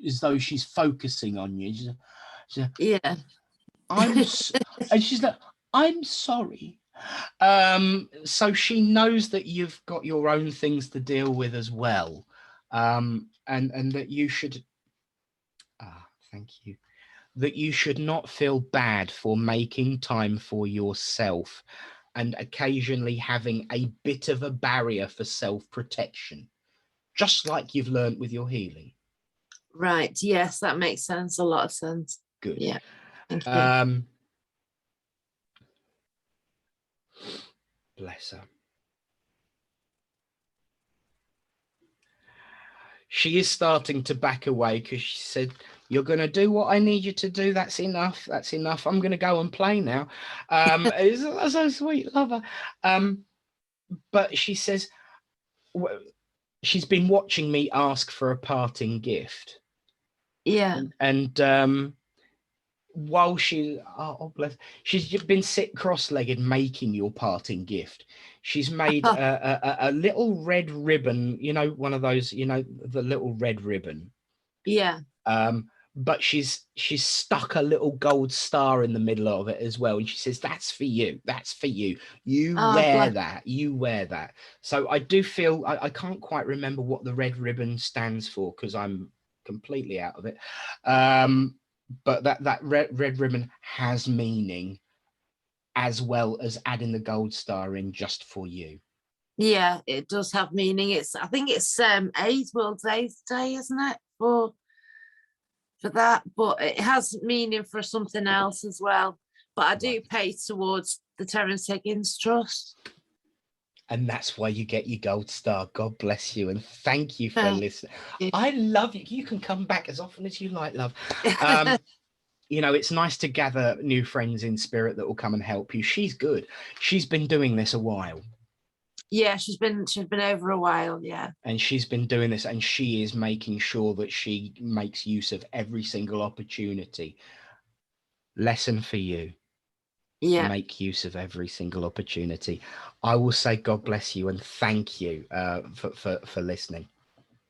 as though she's focusing on you. Yeah. And she's like, I'm sorry. So she knows that you've got your own things to deal with as well. And that you should, thank you, that you should not feel bad for making time for yourself and occasionally having a bit of a barrier for self-protection, just like you've learned with your healing. Right. Yes, that makes sense. A lot of sense. Good. Yeah. Thank you. Bless her. She is starting to back away because she said, you're going to do what I need you to do. That's enough. I'm going to go and play now. It's so sweet. Love her. But she says, she's been watching me ask for a parting gift. Yeah. And while she's been sit cross-legged making your parting gift, she's made a little red ribbon, one of those, the little red ribbon. Yeah. but she's stuck a little gold star in the middle of it as well, and she says, that's for you, that's for you, you Oh, wear bless. that, you wear that. So I do feel, I can't quite remember what the red ribbon stands for because I'm completely out of it, but that red ribbon has meaning, as well as adding the gold star in just for you. Yeah, it does have meaning. I think it's World AIDS Day, isn't it? For that, but it has meaning for something else as well. But I do Right. pay towards the Terence Higgins Trust. And that's why you get your gold star. God bless you. And thank you for Thank listening. you. I love you. You can come back as often as you like, love. You know, it's nice to gather new friends in spirit that will come and help you. She's good. She's been doing this a while. Yeah, she's been over a while, yeah. And she's been doing this, and she is making sure that she makes use of every single opportunity. Lesson for you. Yeah. Make use of every single opportunity. I will say God bless you and thank you for listening.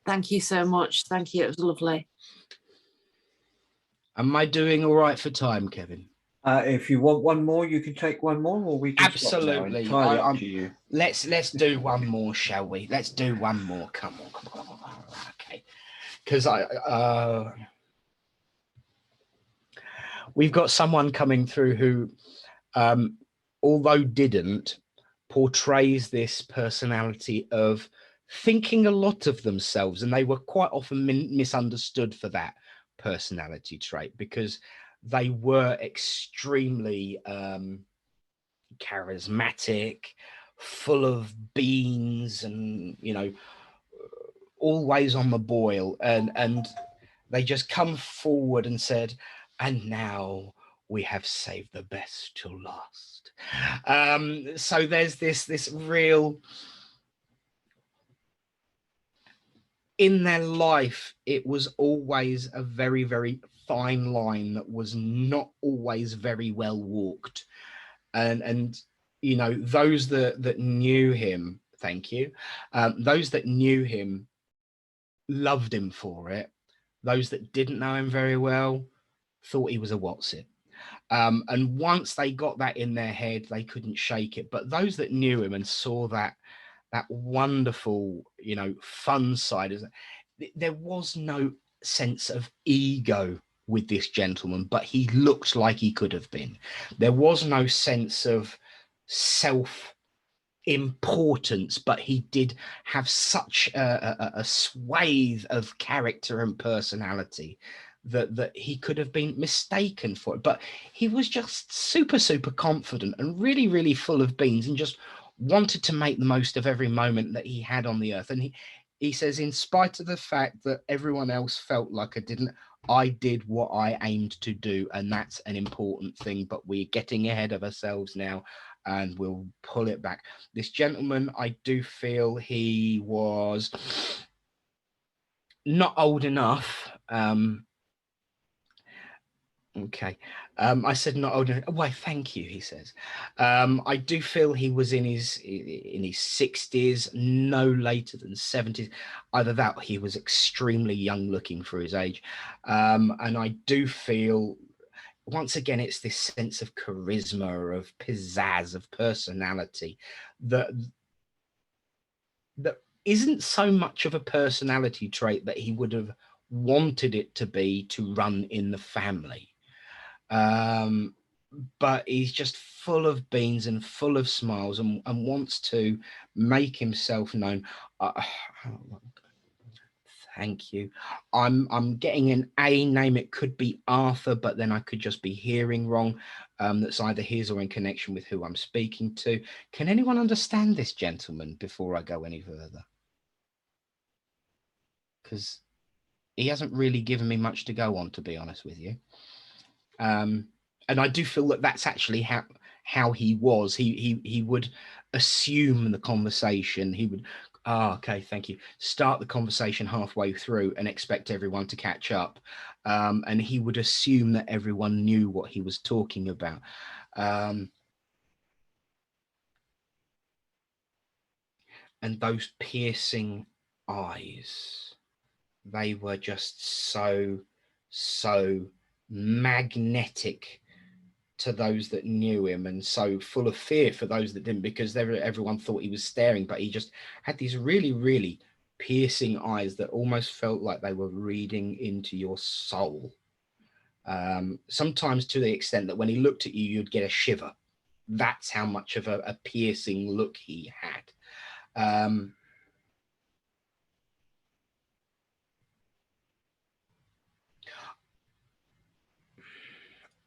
Thank you so much. Thank you. It was lovely. Am I doing all right for time, Kevin? If you want one more, you can take one more, or we can Absolutely. stop now. Entirely up to you. Let's do one more, shall we? Let's do one more. Come on. Okay. Because we've got someone coming through who, although didn't, portrays this personality of thinking a lot of themselves, and they were quite often misunderstood for that personality trait because they were extremely charismatic, full of beans, and always on the boil, and they just come forward and said, and now we have saved the best till last. So there's this real, in their life, it was always a very, very fine line that was not always very well walked. And those that knew him, thank you, those that knew him loved him for it. Those that didn't know him very well thought he was a what's-it. And once they got that in their head, they couldn't shake it. But those that knew him and saw that wonderful, fun side, there was no sense of ego with this gentleman, but he looked like he could have been. There was no sense of self-importance, but he did have such a swathe of character and personality that he could have been mistaken for it. But he was just super, super confident and really, really full of beans, and just wanted to make the most of every moment that he had on the earth. And he says, in spite of the fact that everyone else felt like I did what I aimed to do, and that's an important thing. But we're getting ahead of ourselves now, and we'll pull it back. This gentleman, I do feel he was not old enough. Okay. I said not old enough. Why, thank you, he says. I do feel he was in his 60s, no later than 70s. Either that or he was extremely young looking for his age. And I do feel, once again, it's this sense of charisma, of pizzazz, of personality that isn't so much of a personality trait that he would have wanted it to be to run in the family. But he's just full of beans and full of smiles, and wants to make himself known. Thank you. I'm getting an A name. It could be Arthur, but then I could just be hearing wrong. That's either his or in connection with who I'm speaking to. Can anyone understand this gentleman before I go any further? Because he hasn't really given me much to go on, to be honest with you. And I do feel that that's actually how he was. He would assume the conversation. He would, okay, thank you. Start the conversation halfway through and expect everyone to catch up. And he would assume that everyone knew what he was talking about. And those piercing eyes, they were just so so magnetic to those that knew him, and so full of fear for those that didn't, because everyone thought he was staring, but he just had these really, really piercing eyes that almost felt like they were reading into your soul. Sometimes to the extent that when he looked at you, you'd get a shiver. That's how much of a piercing look he had.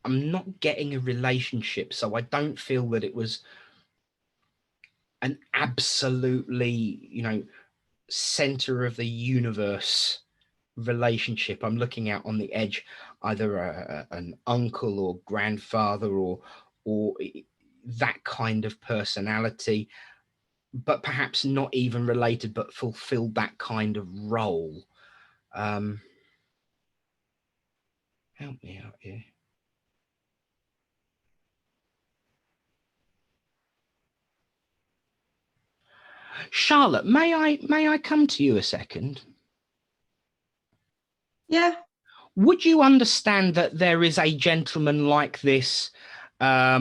I'm not getting a relationship, so I don't feel that it was an absolutely, you know, center of the universe relationship. I'm looking out on the edge, either an uncle or grandfather or that kind of personality, but perhaps not even related, but fulfilled that kind of role. Help me out here. Charlotte, may I come to you a second? Yeah. Would you understand that there is a gentleman like this? I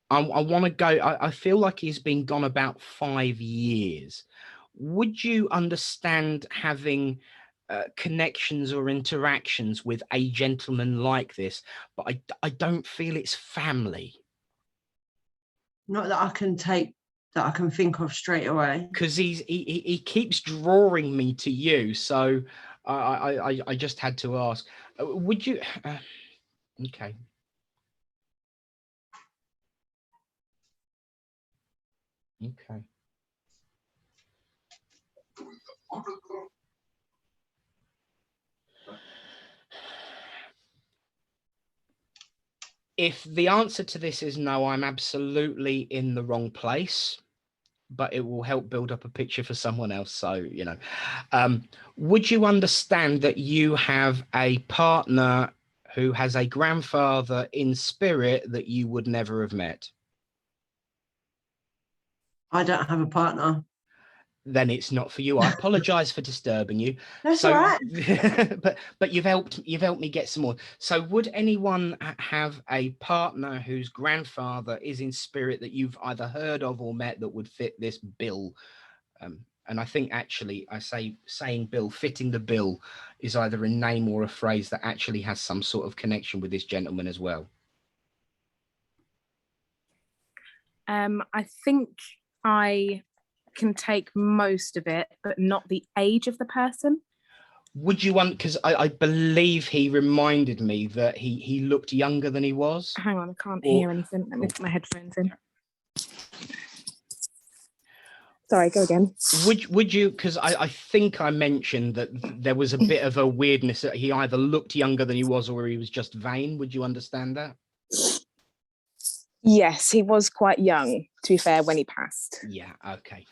want to go. I feel like he's been gone about 5 years. Would you understand having connections or interactions with a gentleman like this? But I don't feel it's family. Not that I can think of straight away. Because he keeps drawing me to you, so I just had to ask. Would you? Okay. Okay. If the answer to this is no, I'm absolutely in the wrong place, but it will help build up a picture for someone else. So, you know, would you understand that you have a partner who has a grandfather in spirit that you would never have met? I don't have a partner. Then it's not for you. I apologize for disturbing you. That's So, all right. but you've helped me get some more. So would anyone have a partner whose grandfather is in spirit that you've either heard of or met that would fit this bill? And I think actually saying bill, fitting the bill, is either a name or a phrase that actually has some sort of connection with this gentleman as well. I think I can take most of it, but not the age of the person. Would you want, because I believe he reminded me that he looked younger than he was. Hang on, I can't hear anything. Let me put my headphones in. Sorry, go again. Would you, because I think I mentioned that there was a bit of a weirdness that he either looked younger than he was or he was just vain. Would you understand that? Yes, he was quite young, to be fair, when he passed. Yeah, okay.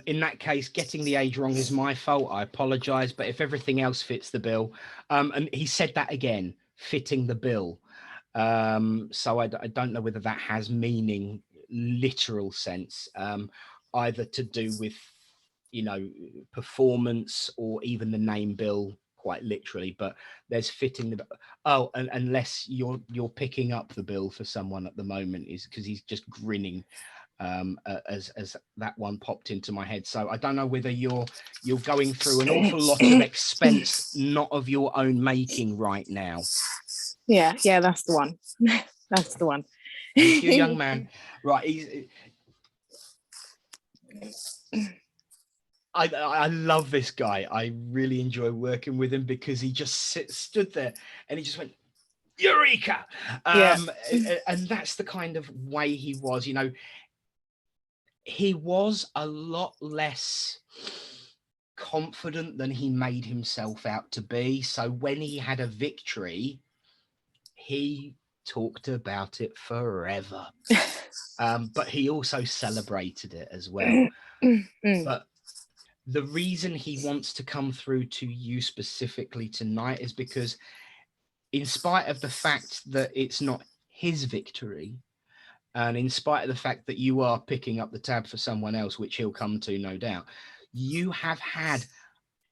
In that case, getting the age wrong is my fault. I apologize, but if everything else fits the bill, and he said that again, fitting the bill. So I don't know whether that has meaning, literal sense, either to do with, you know, performance or even the name bill, quite literally, but there's fitting the unless you're picking up the bill for someone at the moment, is because he's just grinning as that one popped into my head. So I don't know whether you're going through an awful lot of expense not of your own making right now. Yeah, that's the one. That's the one. Thank you, young man. Right, I love this guy. I really enjoy working with him because he just stood there and he just went, Eureka! And that's the kind of way he was. You know, he was a lot less confident than he made himself out to be. So when he had a victory, he talked about it forever. But he also celebrated it as well. But the reason he wants to come through to you specifically tonight is because, in spite of the fact that it's not his victory, and in spite of the fact that you are picking up the tab for someone else, which he'll come to, no doubt, you have had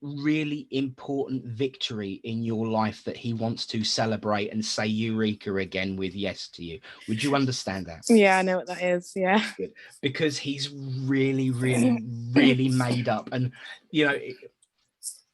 really important victory in your life that he wants to celebrate and say Eureka again with yes to you. Would you understand that? Yeah, I know what that is. Yeah. Good. Because he's really, really, really made up. And, you know,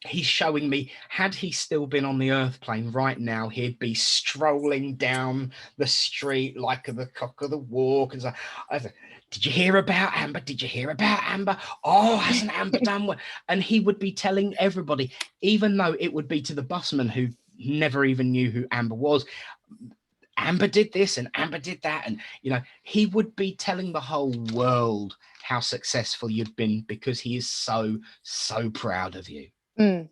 he's showing me, had he still been on the earth plane right now, he'd be strolling down the street like the cock of the walk. And I said, did you hear about Amber? Did you hear about Amber? Oh, hasn't Amber done well? And he would be telling everybody, even though it would be to the busman who never even knew who Amber was. Amber did this and Amber did that. And, you know, he would be telling the whole world how successful you've been because he is so, so proud of you. Mm.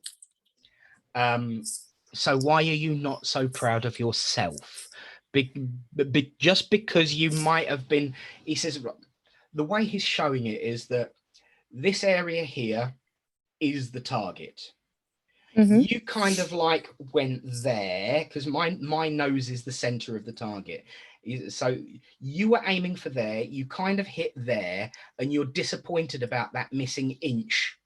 So why are you not so proud of yourself? Just because you might have been, he says, the way he's showing it is that this area here is the target. Mm-hmm. You kind of like went there because my nose is the center of the target. So you were aiming for there, you kind of hit there, and you're disappointed about that missing inch.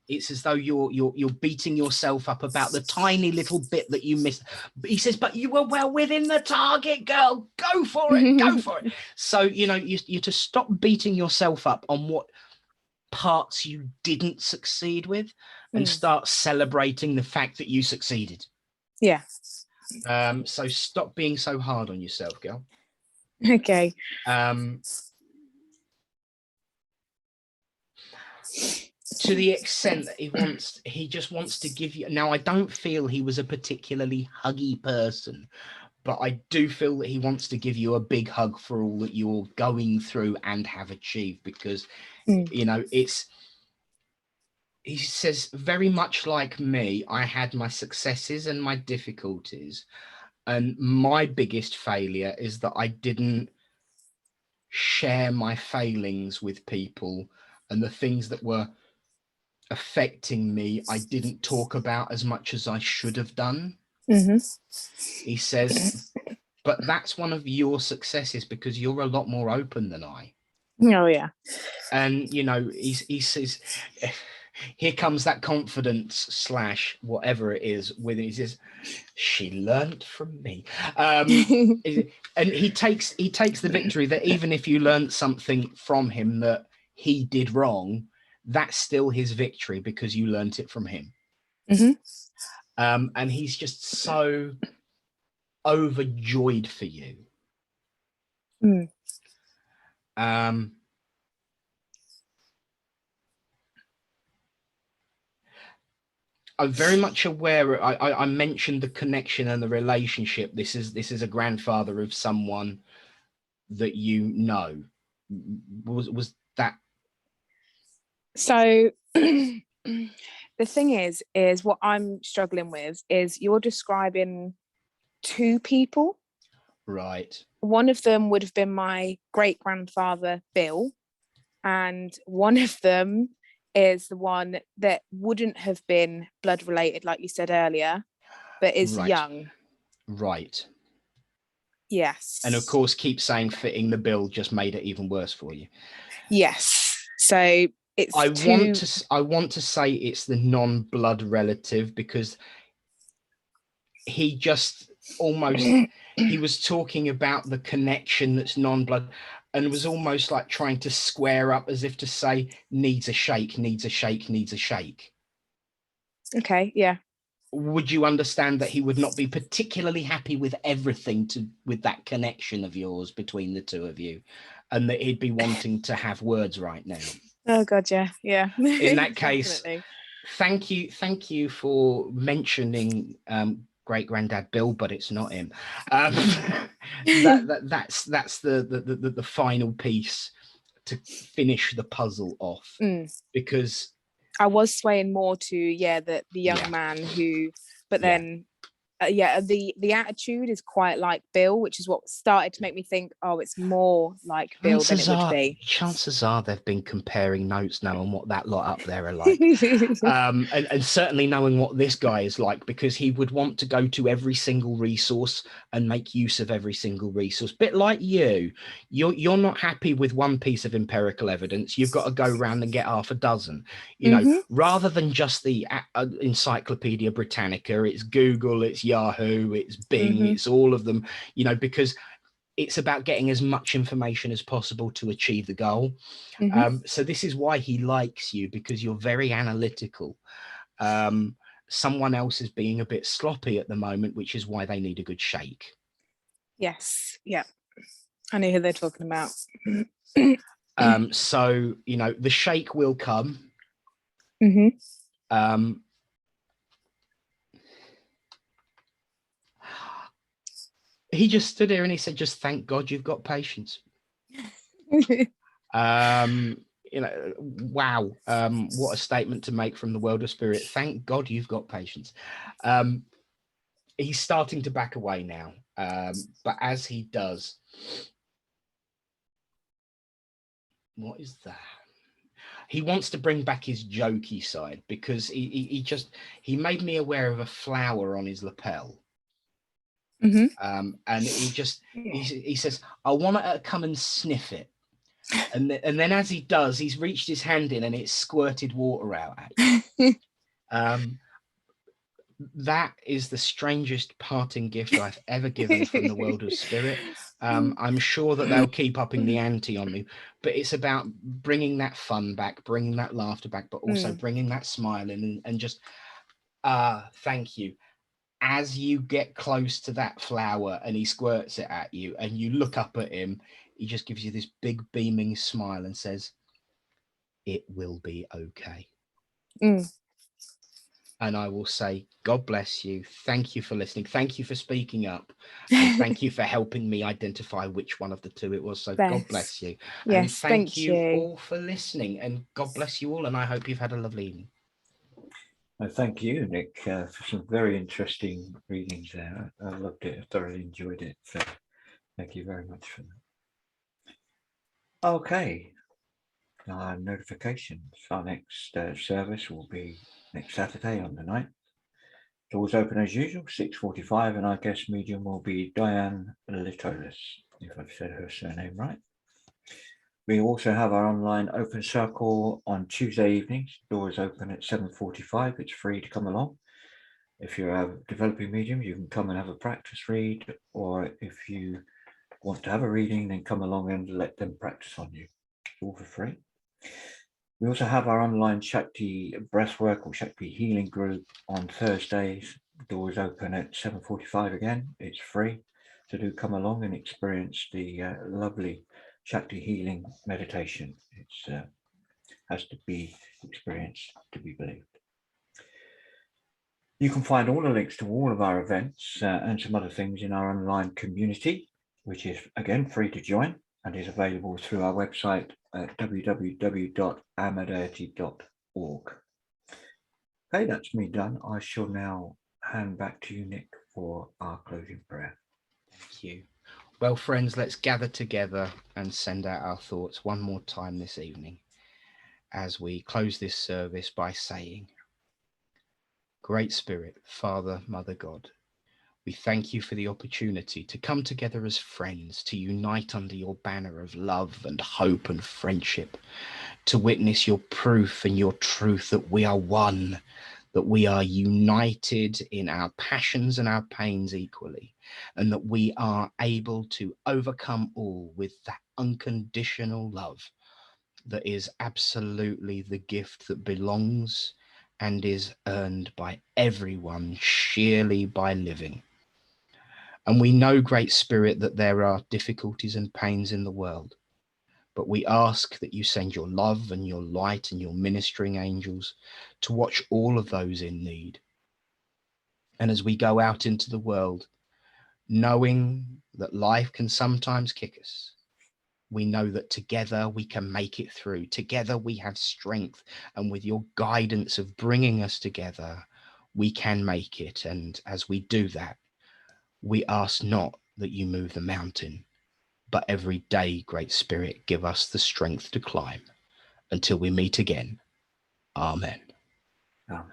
It's as though you're beating yourself up about the tiny little bit that you missed. But he says, but you were well within the target, girl. Go for it. Go for it. So, you know, you're to stop beating yourself up on what parts you didn't succeed with and start celebrating the fact that you succeeded. Yeah. So stop being so hard on yourself, girl. Okay. To the extent that he just wants to give you. Now, I don't feel he was a particularly huggy person, but I do feel that he wants to give you a big hug for all that you're going through and have achieved, because, you know, he says, very much like me, I had my successes and my difficulties. And my biggest failure is that I didn't share my failings with people, and the things that were affecting me, I didn't talk about as much as I should have done. Mm-hmm. He says, but that's one of your successes because you're a lot more open than I. Oh, yeah. And, you know, he says, here comes that confidence / whatever it is with it. He says, she learned from me. And he takes the victory that even if you learned something from him that he did wrong, that's still his victory because you learnt it from him. Mm-hmm. And he's just so overjoyed for you. I'm very much aware. I mentioned the connection and the relationship. This is a grandfather of someone that you know. Was that? So the thing is what I'm struggling with is you're describing two people. Right. One of them would have been my great grandfather, Bill, and one of them is the one that wouldn't have been blood related, like you said earlier, but is young. Right. Yes. And of course, keep saying fitting the bill just made it even worse for you. Yes. So it's I want to say it's the non-blood relative, because he just almost he was talking about the connection that's non-blood, and was almost like trying to square up as if to say needs a shake, needs a shake, needs a shake. Okay, yeah. Would you understand that he would not be particularly happy with everything with that connection of yours between the two of you, and that he'd be wanting to have words right now? Oh God, yeah. In that case, thank you for mentioning great granddad Bill, but it's not him. That's the final piece to finish the puzzle off, because I was swaying more to the young man who, but then yeah, the attitude is quite like Bill, which is what started to make me think, oh, it's more like Bill than it would be. Chances are they've been comparing notes now on what that lot up there are like. And certainly knowing what this guy is like, because he would want to go to every single resource and make use of every single resource. Bit like you're not happy with one piece of empirical evidence. You've got to go around and get half a dozen, you know, rather than just the Encyclopedia Britannica. It's Google, it's Yahoo, it's Bing, it's all of them, you know, because it's about getting as much information as possible to achieve the goal. So this is why he likes you, because you're very analytical. Someone else is being a bit sloppy at the moment, which is why they need a good shake. Yes. Yeah. I know who they're talking about. So, you know, the shake will come. He just stood here and he said, just thank God you've got patience. You know, wow. What a statement to make from the world of spirit. Thank God you've got patience. He's starting to back away now. But as he does, what is that? He wants to bring back his jokey side, because he made me aware of a flower on his lapel. And he says, I want to come and sniff it. And then as he does, he's reached his hand in and it's squirted water out at you. That is the strangest parting gift I've ever given from the world of spirit. I'm sure that they'll keep upping the ante on me, but it's about bringing that fun back, bringing that laughter back, but also bringing that smile in, and just thank you. As you get close to that flower and he squirts it at you and you look up at him, he just gives you this big beaming smile and says, it will be okay. And I will say, God bless you. Thank you for listening. Thank you for speaking up. And thank you for helping me identify which one of the two it was. So God bless you. Yes, and thank you all for listening. And God bless you all. And I hope you've had a lovely evening. Thank you, Nick, for some very interesting readings there. I loved it. I thoroughly enjoyed it. So thank you very much for that. Okay. Notifications. Our next service will be next Saturday on the 9th. Doors open as usual, 6:45, and our guest medium will be Diane Litolis, if I've said her surname right. We also have our online open circle on Tuesday evenings. Doors open at 7:45. It's free to come along. If you're a developing medium, you can come and have a practice read, or if you want to have a reading, then come along and let them practice on you. It's all for free. We also have our online Shakti breathwork or Shakti healing group on Thursdays. Doors open at 7:45 again. It's free. So do come along and experience the lovely Shakti healing meditation. It has to be experienced to be believed. You can find all the links to all of our events and some other things in our online community, which is again free to join and is available through our website at www.amadeity.org. Okay, that's me done. I shall now hand back to you, Nick, for our closing prayer. Thank you. Well, friends, let's gather together and send out our thoughts one more time this evening as we close this service by saying, Great Spirit, Father, Mother God, we thank you for the opportunity to come together as friends, to unite under your banner of love and hope and friendship, to witness your proof and your truth that we are one, that we are united in our passions and our pains equally, and that we are able to overcome all with that unconditional love that is absolutely the gift that belongs and is earned by everyone sheerly by living. And we know, Great Spirit, that there are difficulties and pains in the world, but we ask that you send your love and your light and your ministering angels to watch all of those in need. And as we go out into the world, knowing that life can sometimes kick us, we know that together we can make it through. Together we have strength, and with your guidance of bringing us together, we can make it. And as we do that, we ask not that you move the mountain, but every day, Great Spirit, give us the strength to climb. Until we meet again. Amen. Amen.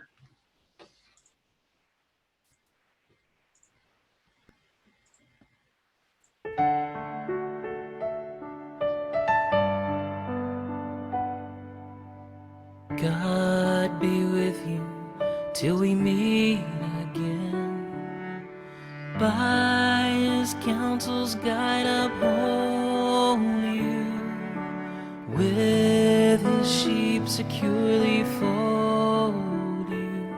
God be with you till we meet again. By his counsel's guide uphold you. With his sheep securely fold you.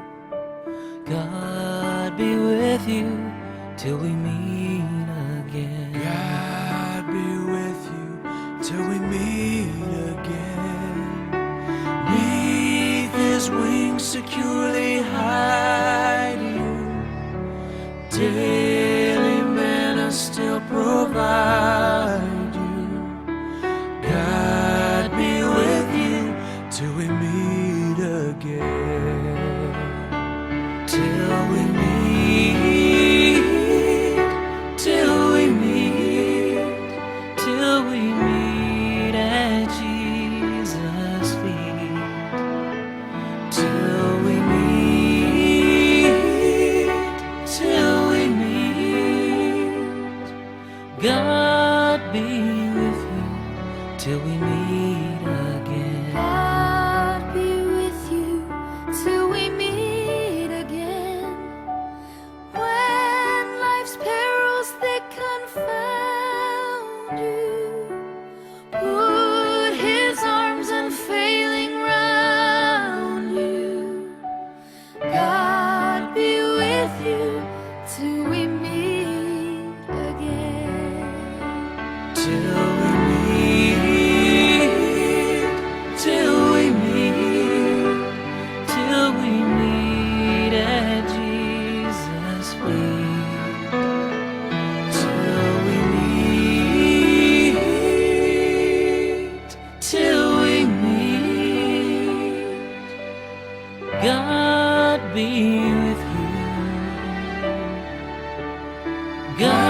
God be with you till we meet again. God be with you till we meet again. Neath his wings securely hide you. Daily manna still provide you. God be with you till we meet again. Till we meet, till we meet, till we meet at Jesus' feet. Till we meet, till we meet. God be with you till we meet again. God be with you till we meet again. When life's perils thick confound you, put his arms unfailing round you. God be with you till we meet again. Till we meet, till we meet, till we meet at Jesus' feet. Till we meet, till we meet. God be with you. God